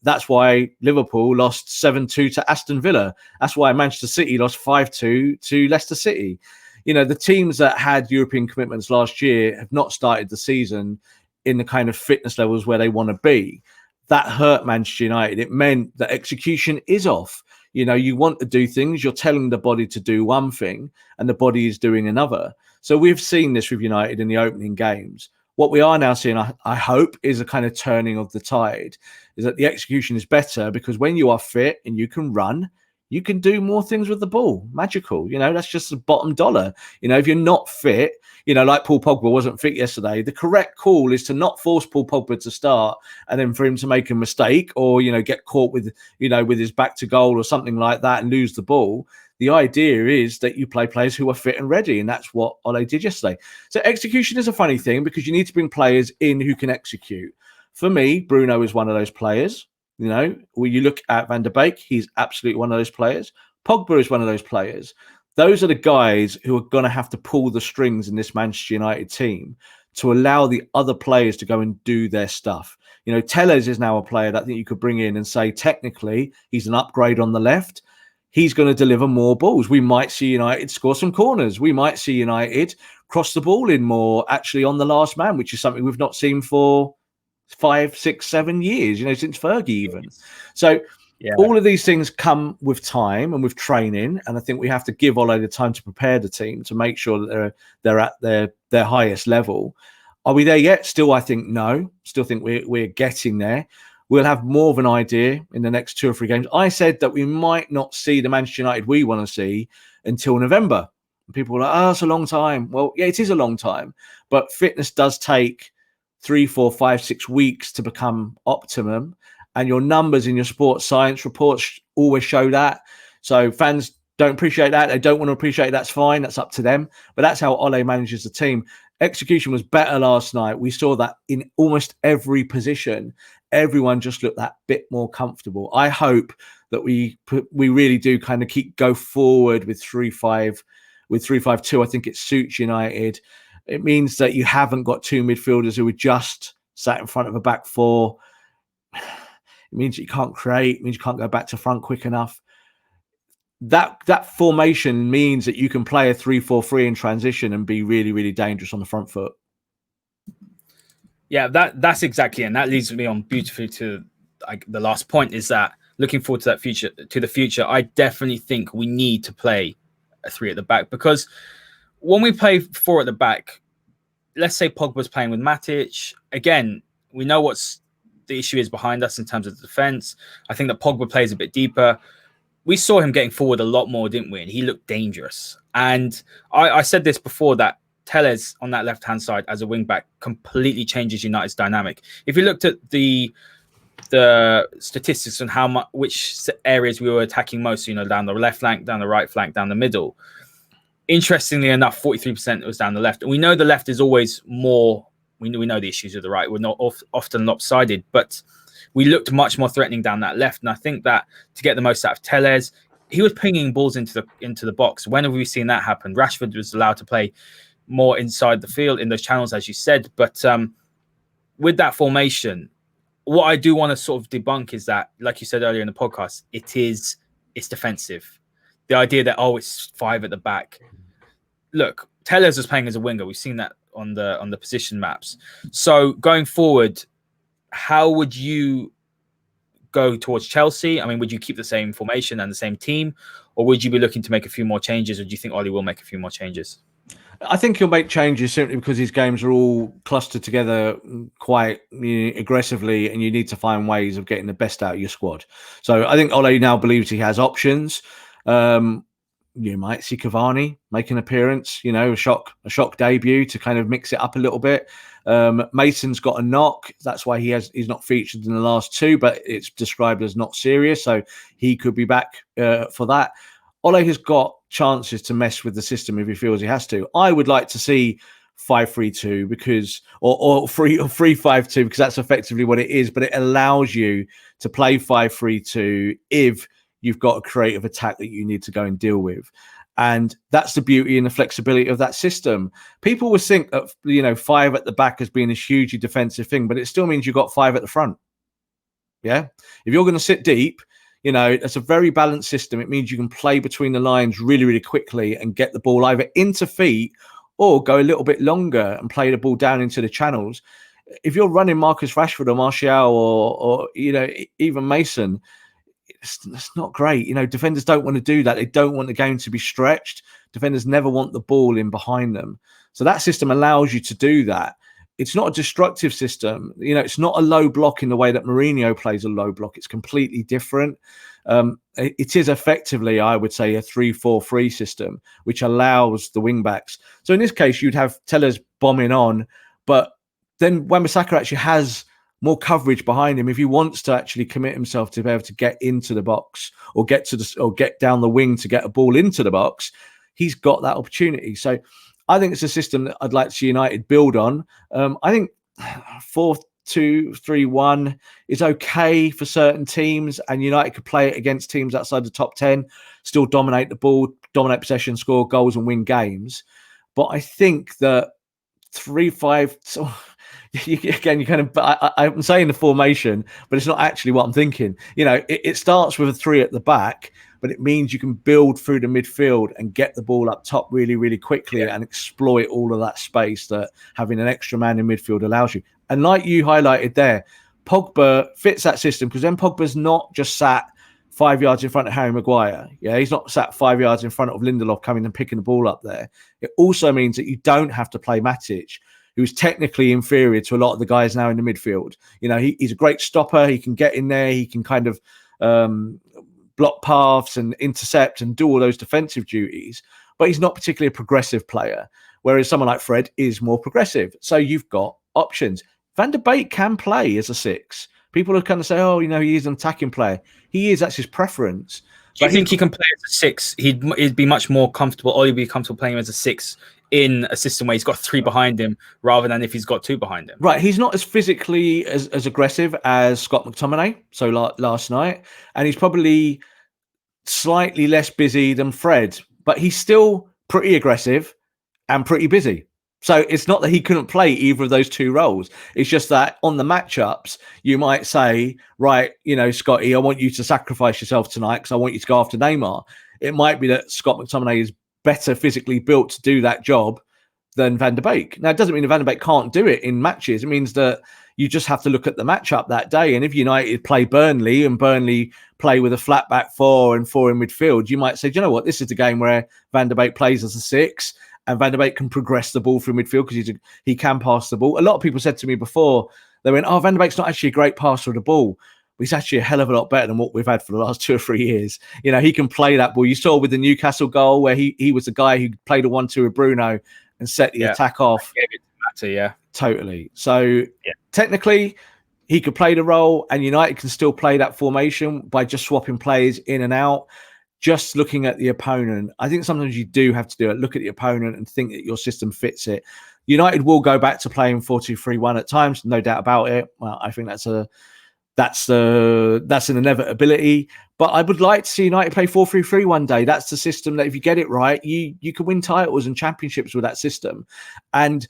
That's why Liverpool lost 7-2 to Aston Villa. That's why Manchester City lost 5-2 to Leicester City. The teams that had European commitments last year have not started the season in the kind of fitness levels where they want to be. That hurt Manchester United. It meant that execution is off. You want to do things, you're telling the body to do one thing and the body is doing another. So we've seen this with United in the opening games. What we are now seeing, I hope, is a kind of turning of the tide, is that the execution is better because when you are fit and you can run, you can do more things with the ball. Magical. That's just the bottom dollar. If you're not fit, like Paul Pogba wasn't fit yesterday, the correct call is to not force Paul Pogba to start and then for him to make a mistake or, get caught with, with his back to goal or something like that and lose the ball. The idea is that you play players who are fit and ready, and that's what Ole did yesterday. So execution is a funny thing because you need to bring players in who can execute. For me, Bruno is one of those players. You know, when you look at Van der Beek, he's absolutely one of those players. Pogba is one of those players. Those are the guys who are going to have to pull the strings in this Manchester United team to allow the other players to go and do their stuff. You know, Telles is now a player that I think you could bring in and say, technically, he's an upgrade on the left. He's going to deliver more balls. We might see United score some corners. We might see United cross the ball in more actually on the last man, which is something we've not seen for 5, 6, 7 years, you know, since Fergie even. So all of these things come with time and with training. And I think we have to give Ole the time to prepare the team to make sure that they're at their highest level. Are we there yet? Still, I think no. Still think we're getting there. We'll have more of an idea in the next 2 or 3 games. I said that we might not see the Manchester United we want to see until November. And people were like, oh, it's a long time. Well, yeah, it is a long time. But fitness does take 3, 4, 5, 6 weeks to become optimum. And your numbers in your sports science reports always show that. So fans don't appreciate that. They don't want to appreciate it. That's fine. That's up to them. But that's how Ole manages the team. Execution was better last night. We saw that in almost every position. Everyone just looked that bit more comfortable. I hope that we really do kind of go forward with 3-5, with 3-5-2. I think it suits United. It means that you haven't got 2 midfielders who are just sat in front of a back 4. It means that you can't create. It means you can't go back to front quick enough. That formation means that you can play a 3-4-3 in transition and be really, really dangerous on the front foot. Yeah, that's exactly, and that leads me on beautifully to the last point, is that looking forward to the future. I definitely think we need to play a 3 at the back, because when we play 4 at the back, let's say Pogba's playing with Matic again. We know what's the issue is behind us in terms of the defense. I think that Pogba plays a bit deeper. We saw him getting forward a lot more, didn't we? And he looked dangerous. And I said this before, that Telles on that left-hand side as a wing-back completely changes United's dynamic. If you looked at the statistics on which areas we were attacking most, you know, down the left flank, down the right flank, down the middle, interestingly enough, 43% was down the left. And we know the left is always more, we know the issues with the right. We're not often lopsided, but we looked much more threatening down that left. And I think that to get the most out of Telles, he was pinging balls into the box. When have we seen that happen? Rashford was allowed to play more inside the field in those channels, as you said. But with that formation, what I do want to sort of debunk is that, like you said earlier in the podcast, it's defensive. The idea that, it's 5 at the back. Look, Telles was playing as a winger. We've seen that on the position maps. So going forward, how would you go towards Chelsea? I mean, would you keep the same formation and the same team, or would you be looking to make a few more changes, or do you think Ole will make a few more changes? I think he'll make changes simply because his games are all clustered together quite aggressively, and you need to find ways of getting the best out of your squad. So I think Ole now believes he has options. You might see Cavani make an appearance, you know, a shock debut to kind of mix it up a little bit. Mason's got a knock. That's why he's not featured in the last 2, but it's described as not serious. So he could be back for that. Ole has got chances to mess with the system if he feels he has to. I would like to see 5-3-2 because, or 3-5-2, because that's effectively what it is. But it allows you to play 5-3-2 if you've got a creative attack that you need to go and deal with. And that's the beauty and the flexibility of that system. People would think of, 5 at the back as being a hugely defensive thing, but it still means you've got 5 at the front. Yeah. If you're going to sit deep, it's a very balanced system. It means you can play between the lines really, really quickly and get the ball either into feet or go a little bit longer and play the ball down into the channels. If you're running Marcus Rashford or Martial or even Mason, it's not great. Defenders don't want to do that. They don't want the game to be stretched. Defenders never want the ball in behind them. So that system allows you to do that. It's not a destructive system. It's not a low block in the way that Mourinho plays a low block. It's completely different. It is effectively, I would say, a 3-4-3 system, which allows the wing backs. So in this case, you'd have Telles bombing on, but then Wan-Bissaka actually has more coverage behind him. If he wants to actually commit himself to be able to get into the box or get down the wing to get a ball into the box, he's got that opportunity. So I think it's a system that I'd like to see United build on. I think 4-2-3-1 is okay for certain teams, and United could play it against teams outside the top 10, still dominate the ball, dominate possession, score goals and win games. But I think that 3-5, so again, you kind of, I'm saying the formation, but it's not actually what I'm thinking. It starts with a 3 at the back, but it means you can build through the midfield and get the ball up top really, really quickly and exploit all of that space that having an extra man in midfield allows you. And like you highlighted there, Pogba fits that system, because then Pogba's not just sat 5 yards in front of Harry Maguire. Yeah, he's not sat 5 yards in front of Lindelof coming and picking the ball up there. It also means that you don't have to play Matic, who's technically inferior to a lot of the guys now in the midfield. He's a great stopper. He can get in there. He can kind of block paths and intercept and do all those defensive duties, but he's not particularly a progressive player, whereas someone like Fred is more progressive. So you've got options. Van der Beek can play as a 6. People are kind of say, oh, he is an attacking player. He is, that's his preference. Do you think he can play as a 6? He'd be much more comfortable, or he'd be comfortable playing as a 6 in a system where he's got 3 behind him rather than if he's got 2 behind him. Right. He's not as physically as aggressive as Scott McTominay, so last night. And he's probably slightly less busy than Fred, but he's still pretty aggressive and pretty busy. So it's not that he couldn't play either of those 2 roles. It's just that on the matchups, you might say, right, Scotty, I want you to sacrifice yourself tonight because I want you to go after Neymar. It might be that Scott McTominay is better physically built to do that job than Van der Beek. Now, it doesn't mean that Van der Beek can't do it in matches. It means that you just have to look at the matchup that day. And if United play Burnley and Burnley play with a flat back 4 and 4 in midfield, you might say, do you know what? This is the game where Van der Beek plays as a 6 and Van der Beek can progress the ball through midfield because he can pass the ball. A lot of people said to me before, they went, oh, Van der Beek's not actually a great passer of the ball. He's actually a hell of a lot better than what we've had for the last 2 or 3 years. He can play that ball. You saw with the Newcastle goal where he was the guy who played a 1-2 with Bruno and set the attack off. Totally. So technically, he could play the role, and United can still play that formation by just swapping players in and out. Just looking at the opponent, I think sometimes you do have to do it. Look at the opponent and think that your system fits it. United will go back to playing 4-2-3-1 at times, no doubt about it. Well, I think that's an inevitability. But I would like to see United play 4-3-3 one day. That's the system that if you get it right, you can win titles and championships with that system. And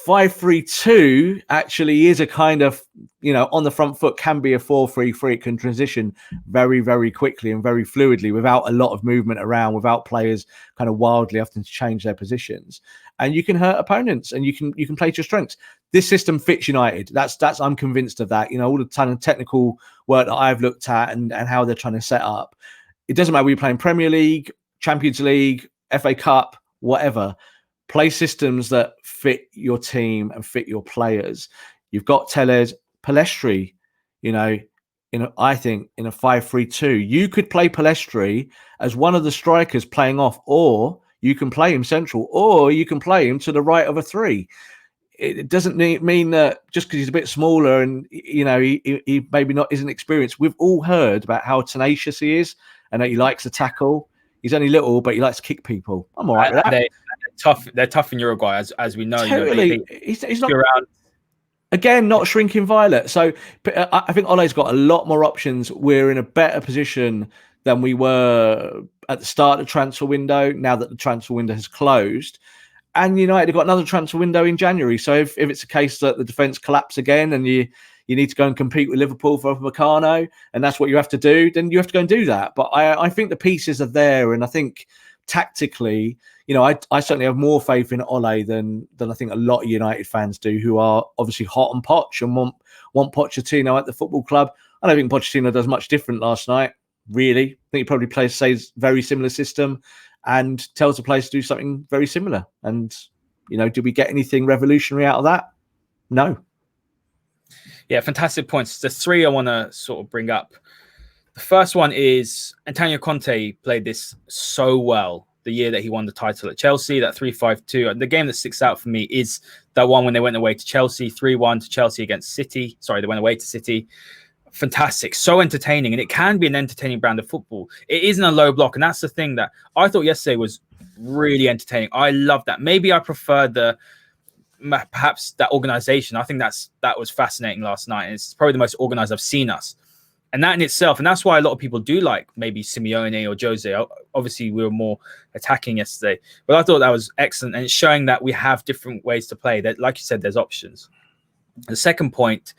5-3-2 actually is a kind of, on the front foot can be a 4-3-3. It can transition very, very quickly and very fluidly without a lot of movement around, without players kind of wildly having to change their positions. And you can hurt opponents and you can play to your strengths. This system fits United. That's I'm convinced of that. All the ton of technical work that I've looked at and how they're trying to set up. It doesn't matter whether you're playing Premier League, Champions League, FA Cup, whatever. Play systems that fit your team and fit your players. You've got Tellez, Palestri, I think in a 5-3-2. You could play Palestri as one of the strikers playing off, or you can play him central, or you can play him to the right of a 3. It doesn't mean that just because he's a bit smaller and he maybe isn't experienced. We've all heard about how tenacious he is and that he likes to tackle. He's only little, but he likes to kick people. I'm all right with that. They're tough in Uruguay, as we know. Totally. He's not around. Again, not shrinking violet. So I think Ole's got a lot more options. We're in a better position than we were at the start of the transfer window, now that the transfer window has closed. And United have got another transfer window in January. So if it's a case that the defence collapse again and you need to go and compete with Liverpool for Upamecano, and that's what you have to do, then you have to go and do that. But I think the pieces are there. And I think tactically, I certainly have more faith in Ole than I think a lot of United fans do, who are obviously hot on Poch and want Pochettino at the football club. I don't think Pochettino does much different last night, really. I think he probably says very similar system and tells the players to do something very similar. And, do we get anything revolutionary out of that? No. Yeah, fantastic points. There's 3 I want to sort of bring up. The first one is Antonio Conte played this so well the year that he won the title at Chelsea, that 3-5-2. And the game that sticks out for me is that one when they went away to Chelsea, 3-1 to Chelsea against City. Sorry, they went away to City. Fantastic, so entertaining, and it can be an entertaining brand of football. It isn't a low block, and that's the thing that I thought yesterday was really entertaining. I love that. Maybe I prefer perhaps that organization. I think that was fascinating last night, and it's probably the most organized I've seen us. And that in itself, and that's why a lot of people do like maybe Simeone or Jose. Obviously, we were more attacking yesterday, but I thought that was excellent, and it's showing that we have different ways to play. That, like you said, there's options. The second point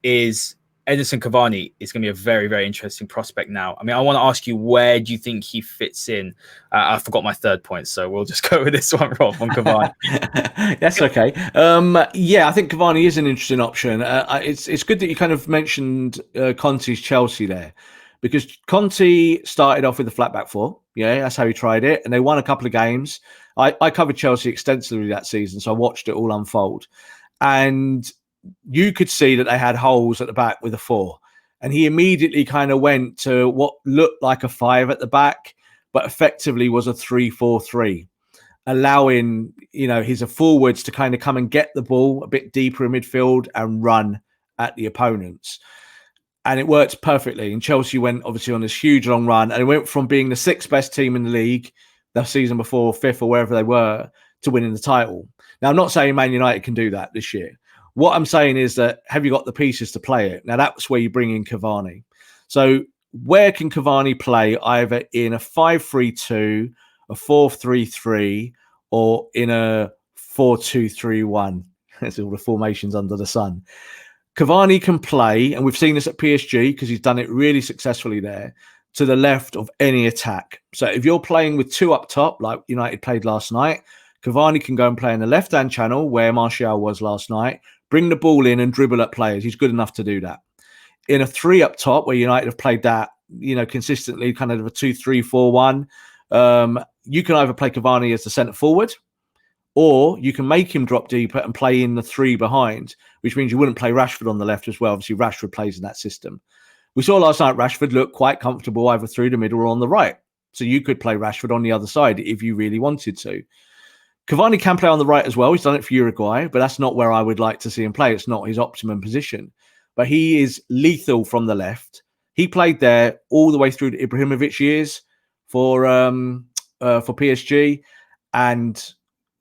is Edinson Cavani is going to be a very, very interesting prospect now. I mean, I want to ask you, where do you think he fits in? I forgot my third point, so we'll just go with this one, Rob, on Cavani. That's okay. Yeah, I think Cavani is an interesting option. It's good that you kind of mentioned Conte's Chelsea there, because Conte started off with a flat back four. Yeah, that's how he tried it, and they won a couple of games. I covered Chelsea extensively that season, so I watched it all unfold. And you could see that they had holes at the back with a four, and he immediately kind of went to what looked like a 5 at the back, but effectively was a 3-4-3, allowing, his forwards to kind of come and get the ball a bit deeper in midfield and run at the opponents. And it worked perfectly. And Chelsea went obviously on this huge long run, and it went from being the 6th best team in the league the season before, 5th or wherever they were, to winning the title. Now, I'm not saying Man United can do that this year. What I'm saying is that, have you got the pieces to play it? Now, that's where you bring in Cavani. So where can Cavani play? Either in a 5-3-2, a 4-3-3, or in a 4-2-3-1. That's all the formations under the sun. Cavani can play, and we've seen this at PSG because he's done it really successfully there, to the left of any attack. So if you're playing with 2 up top, like United played last night, Cavani can go and play in the left-hand channel where Martial was last night, bring the ball in and dribble at players. He's good enough to do that. In a 3 up top, where United have played that, consistently, kind of a 2-3-4-1, you can either play Cavani as the centre forward, or you can make him drop deeper and play in the 3 behind, which means you wouldn't play Rashford on the left as well. Obviously, Rashford plays in that system. We saw last night Rashford look quite comfortable either through the middle or on the right. So you could play Rashford on the other side if you really wanted to. Cavani can play on the right as well. He's done it for Uruguay, but that's not where I would like to see him play. It's not his optimum position. But he is lethal from the left. He played there all the way through the Ibrahimovic years for PSG, and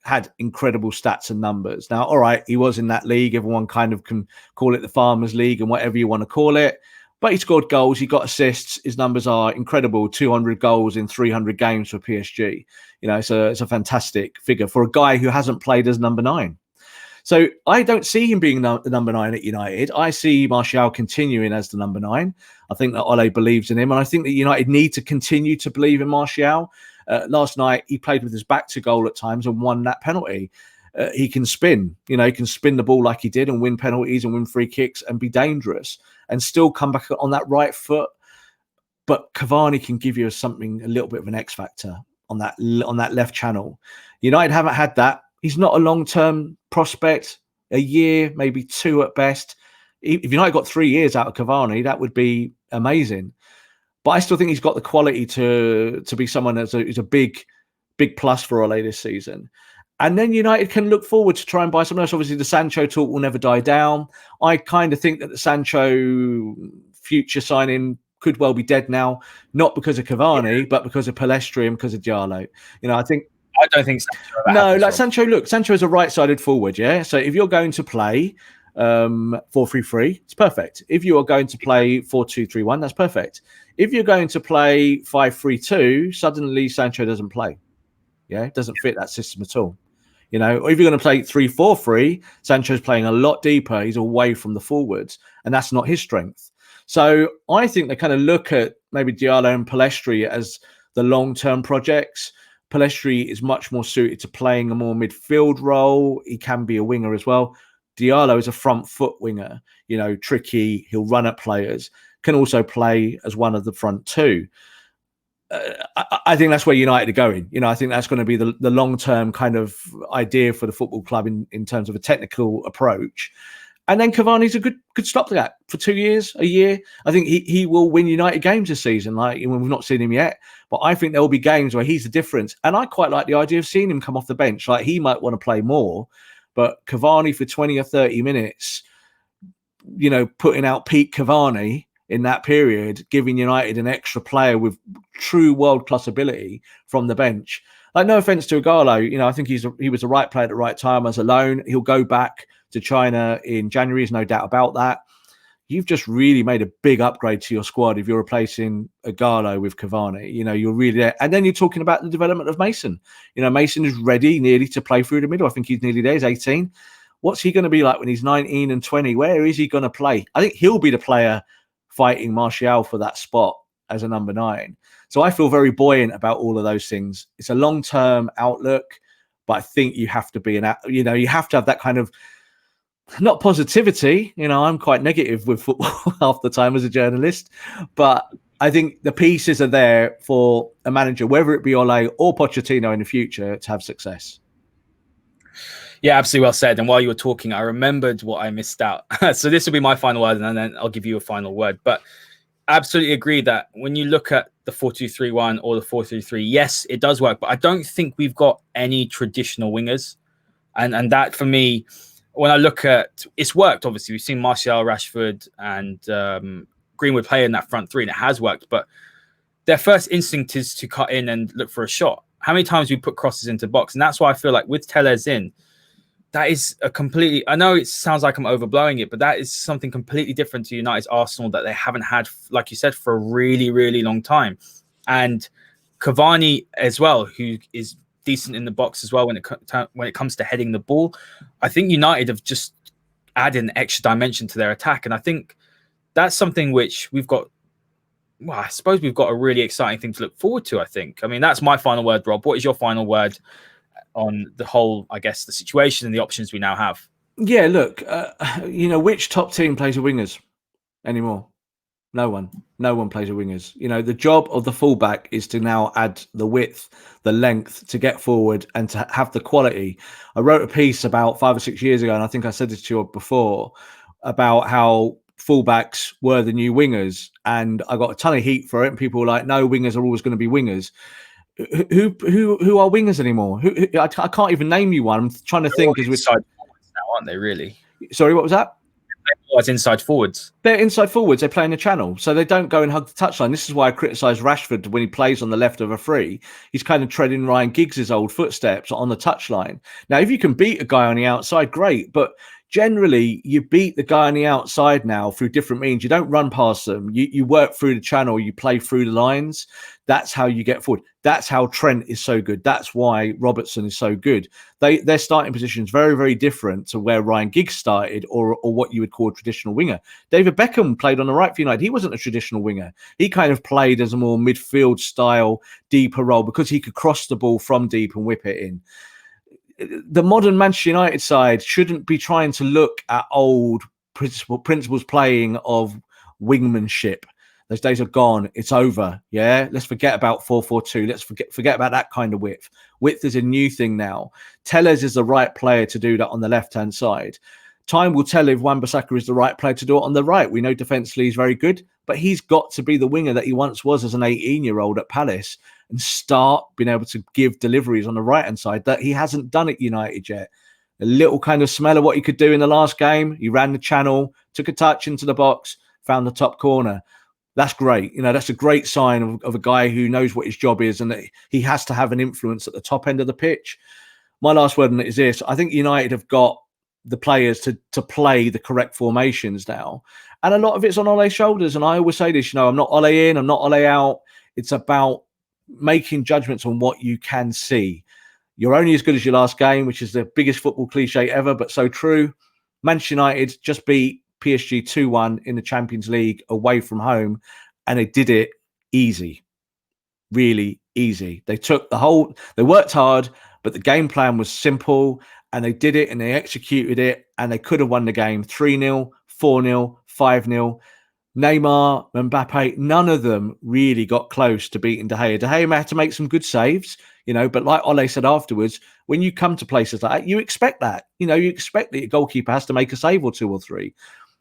had incredible stats and numbers. Now, all right, he was in that league. Everyone kind of can call it the Farmers League and whatever you want to call it. But he scored goals. He got assists. His numbers are incredible. 200 goals in 300 games for PSG. It's a fantastic figure for a guy who hasn't played as number 9. So I don't see him being the number 9 at United. I see Martial continuing as the number 9. I think that Ole believes in him. And I think that United need to continue to believe in Martial. Last night, he played with his back to goal at times and won that penalty. He can spin. He can spin the ball like he did and win penalties and win free kicks and be dangerous and still come back on that right foot. But Cavani can give you a little bit of an X factor on that left channel. United haven't had that. He's not a long-term prospect. A year, maybe 2 at best. If United got 3 years out of Cavani, that would be amazing. But I still think he's got the quality to be someone who's a big plus for Ole this season. And then United can look forward to try and buy someone else. Obviously, the Sancho talk will never die down. I kind of think that the Sancho future signing could well be dead now, not because of Cavani, but because of Pellistri and because of Diallo. I don't think Sancho. No, like Sancho is a right-sided forward, yeah? So if you're going to play 4-3-3, it's perfect. If you are going to play 4-2-3-1, that's perfect. If you're going to play 5-3-2, suddenly Sancho doesn't play. Yeah, it doesn't fit that system at all. Or if you're going to play 3-4-3, Sancho's playing a lot deeper. He's away from the forwards, and that's not his strength. So I think they kind of look at maybe Diallo and Pellistri as the long-term projects. Pellistri is much more suited to playing a more midfield role. He can be a winger as well. Diallo is a front foot winger, tricky. He'll run at players, can also play as one of the front 2. I think that's where United are going. I think that's going to be the long-term kind of idea for the football club in terms of a technical approach. And then Cavani's a good stopgap for 2 years, a year. I think he will win United games this season. Like, we've not seen him yet, but I think there will be games where he's the difference. And I quite like the idea of seeing him come off the bench. Like, he might want to play more, but Cavani for 20 or 30 minutes, you know, putting out peak Cavani in that period, giving United an extra player with true world-class ability from the bench. Like, no offense to Igalo, you know, I think he was the right player at the right time as a loan. He'll go back to China in January, there's no doubt about that. You've just really made a big upgrade to your squad if you're replacing Igalo with Cavani. You know, you're really there. And then you're talking about the development of Mason. You know, Mason is ready nearly to play through the middle. I think he's nearly there. He's 18. What's he going to be like when he's 19 and 20? Where is he going to play? I think he'll be the player fighting Martial for that spot as a number 9. So I feel very buoyant about all of those things. It's a long-term outlook, but I think you have to be you have to have that kind of, not positivity. You know, I'm quite negative with football half the time as a journalist, but I think the pieces are there for a manager, whether it be Ole or Pochettino in the future, to have success. Yeah, absolutely well said. And while you were talking, I remembered what I missed out. So this will be my final word, and then I'll give you a final word. But absolutely agree that when you look at the 4-2-3-1 or the 4-3-3, yes, it does work. But I don't think we've got any traditional wingers. And that, for me, when I look at, it's worked, obviously. We've seen Martial, Rashford, and Greenwood play in that front three, and it has worked. But their first instinct is to cut in and look for a shot. How many times we put crosses into box? And that's why I feel like with Telles in, that is a completely, I know it sounds like I'm overblowing it, but that is something completely different to United's Arsenal that they haven't had, like you said, for a really, really long time. And Cavani as well, who is decent in the box as well when it comes to heading the ball. I think United have just added an extra dimension to their attack. And I think that's something which we've got, well, I suppose we've got a really exciting thing to look forward to, I think. I mean, that's my final word, Rob. What is your final word on the whole, I guess, the situation and the options we now have? Yeah, look, you know, which top team plays with wingers anymore? No one. No one plays with wingers. You know, the job of the fullback is to now add the width, the length to get forward and to have the quality. I wrote a piece about 5 or 6 years ago, and I think I said this to you before, about how fullbacks were the new wingers. And I got a ton of heat for it. And people were like, no, wingers are always going to be wingers. Who are wingers anymore? I can't even name you one. I'm trying to think. They're inside forwards now, aren't they? Really? Sorry, what was that? As inside forwards. They're inside forwards. They play in the channel, so they don't go and hug the touchline. This is why I criticise Rashford when he plays on the left of a free. He's kind of treading Ryan Giggs' old footsteps on the touchline. Now, if you can beat a guy on the outside, great, but generally, you beat the guy on the outside now through different means. You don't run past them. You work through the channel. You play through the lines. That's how you get forward. That's how Trent is so good. That's why Robertson is so good. Their starting position is very, very different to where Ryan Giggs started or what you would call a traditional winger. David Beckham played on the right for United. He wasn't a traditional winger. He kind of played as a more midfield style, deeper role because he could cross the ball from deep and whip it in. The modern Manchester United side shouldn't be trying to look at old principles playing of wingmanship. Those days are gone. It's over. Yeah. Let's forget about 4-4-2. Let's forget about that kind of width. Width is a new thing now. Telles is the right player to do that on the left-hand side. Time will tell if Wan-Bissaka is the right player to do it on the right. We know defensively he's very good, but he's got to be the winger that he once was as an 18-year-old at Palace and start being able to give deliveries on the right-hand side that he hasn't done at United yet. A little kind of smell of what he could do in the last game. He ran the channel, took a touch into the box, found the top corner. That's great. You know, that's a great sign of a guy who knows what his job is and that he has to have an influence at the top end of the pitch. My last word on it is this. I think United have got the players to play the correct formations now. And a lot of it's on Ole's shoulders. And I always say this, you know, I'm not Ole in, I'm not Ole out. It's about making judgments on what you can see. You're only as good as your last game, which is the biggest football cliche ever, but so true. Manchester United just beat PSG 2-1 in the Champions League away from home, and they did it easy, really easy. They worked hard, but the game plan was simple, and they did it and they executed it, and they could have won the game 3-0, 4-0, 5-0. Neymar, Mbappe, none of them really got close to beating De Gea. De Gea had to make some good saves. But like Ole said afterwards, when you come to places like that, you expect that. You expect that your goalkeeper has to make a save or 2 or 3.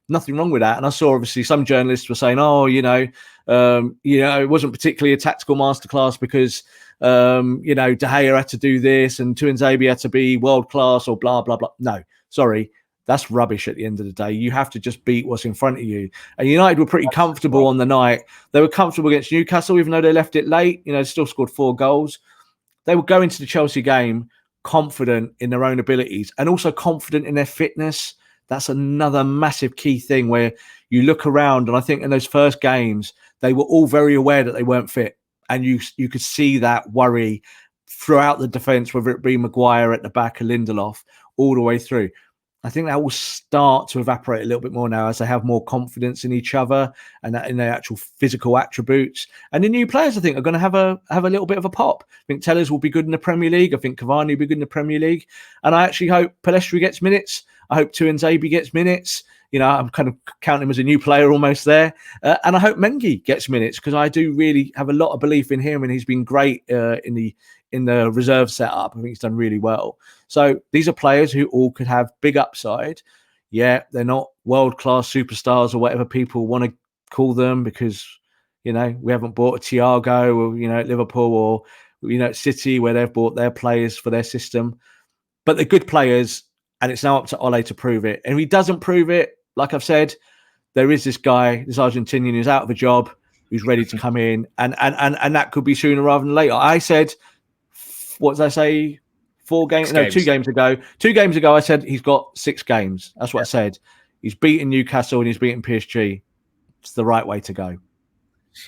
Nothing wrong with that. And I saw obviously some journalists were saying, it wasn't particularly a tactical masterclass because De Gea had to do this and Tuanzebe had to be world class or blah blah blah. No, sorry. That's rubbish at the end of the day. You have to just beat what's in front of you. And United were pretty comfortable on the night. They were comfortable against Newcastle, even though they left it late. Still scored 4 goals. They would go into the Chelsea game confident in their own abilities and also confident in their fitness. That's another massive key thing where you look around, and I think in those first games, they were all very aware that they weren't fit. And you could see that worry throughout the defence, whether it be Maguire at the back or Lindelof, all the way through. I think that will start to evaporate a little bit more now as they have more confidence in each other and in their actual physical attributes. And the new players, I think, are going to have a little bit of a pop. I think Tellers will be good in the Premier League. I think Cavani will be good in the Premier League. And I actually hope Pellistri gets minutes. I hope Tuanzebe gets minutes. I'm kind of counting him as a new player almost there. And I hope Mengi gets minutes because I do really have a lot of belief in him and he's been great in the reserve setup. I think he's done really well. So these are players who all could have big upside. Yeah, they're not world-class superstars or whatever people want to call them because, we haven't bought a Thiago or, at Liverpool or, at City where they've bought their players for their system. But they're good players and it's now up to Ole to prove it. And if he doesn't prove it, like I've said, there is this guy, this Argentinian who's out of a job, who's ready to come in. And that could be sooner rather than later. I said, what did I say? 2 games ago. 2 games ago, I said he's got 6 games. That's what I said. He's beaten Newcastle and he's beaten PSG. It's the right way to go.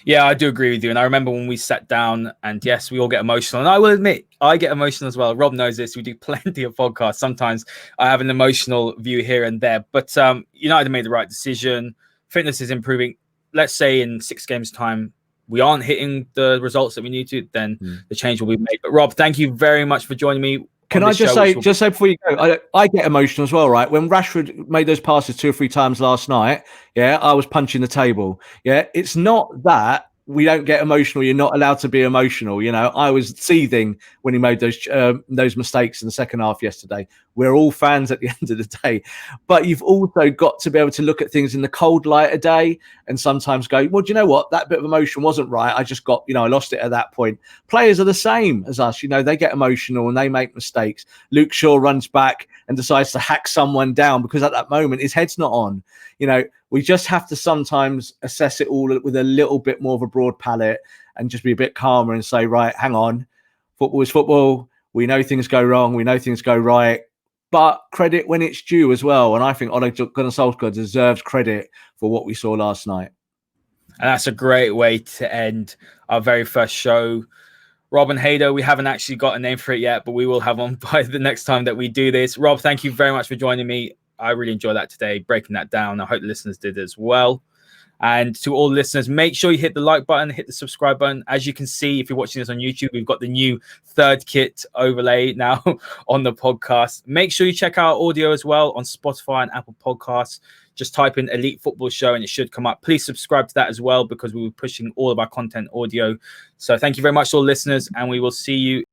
Yeah, I do agree with you. And I remember when we sat down and yes, we all get emotional. And I will admit, I get emotional as well. Rob knows this. We do plenty of podcasts. Sometimes I have an emotional view here and there. But United made the right decision. Fitness is improving. Let's say in 6 games' time, we aren't hitting the results that we need to, then the change will be made. But Rob, thank you very much for joining me. Can I just say before you go, I get emotional as well, right? When Rashford made those passes 2 or 3 times last night, I was punching the table. It's not that we don't get emotional. You're not allowed to be emotional. I was seething when he made those mistakes in the second half yesterday. We're all fans at the end of the day, but you've also got to be able to look at things in the cold light of day and sometimes go, well, do you know what? That bit of emotion wasn't right. I just got, I lost it at that point. Players are the same as us. They get emotional and they make mistakes. Luke Shaw runs back and decides to hack someone down because at that moment his head's not on. We just have to sometimes assess it all with a little bit more of a broad palette and just be a bit calmer and say, right, hang on, football is football. We know things go wrong. We know things go right. But credit when it's due as well. And I think Ole Gunnar Solskjaer deserves credit for what we saw last night. And that's a great way to end our very first show. Rob and Haider, we haven't actually got a name for it yet, but we will have one by the next time that we do this. Rob, thank you very much for joining me. I really enjoyed that today, breaking that down. I hope the listeners did as well. And to all listeners, make sure you hit the like button, hit the subscribe button. As you can see, if you're watching this on YouTube, we've got the new third kit overlay now on the podcast. Make sure you check out audio as well on Spotify and Apple Podcasts. Just type in Elite Football Show and it should come up. Please subscribe to that as well because we were pushing all of our content audio. So thank you very much to all listeners and we will see you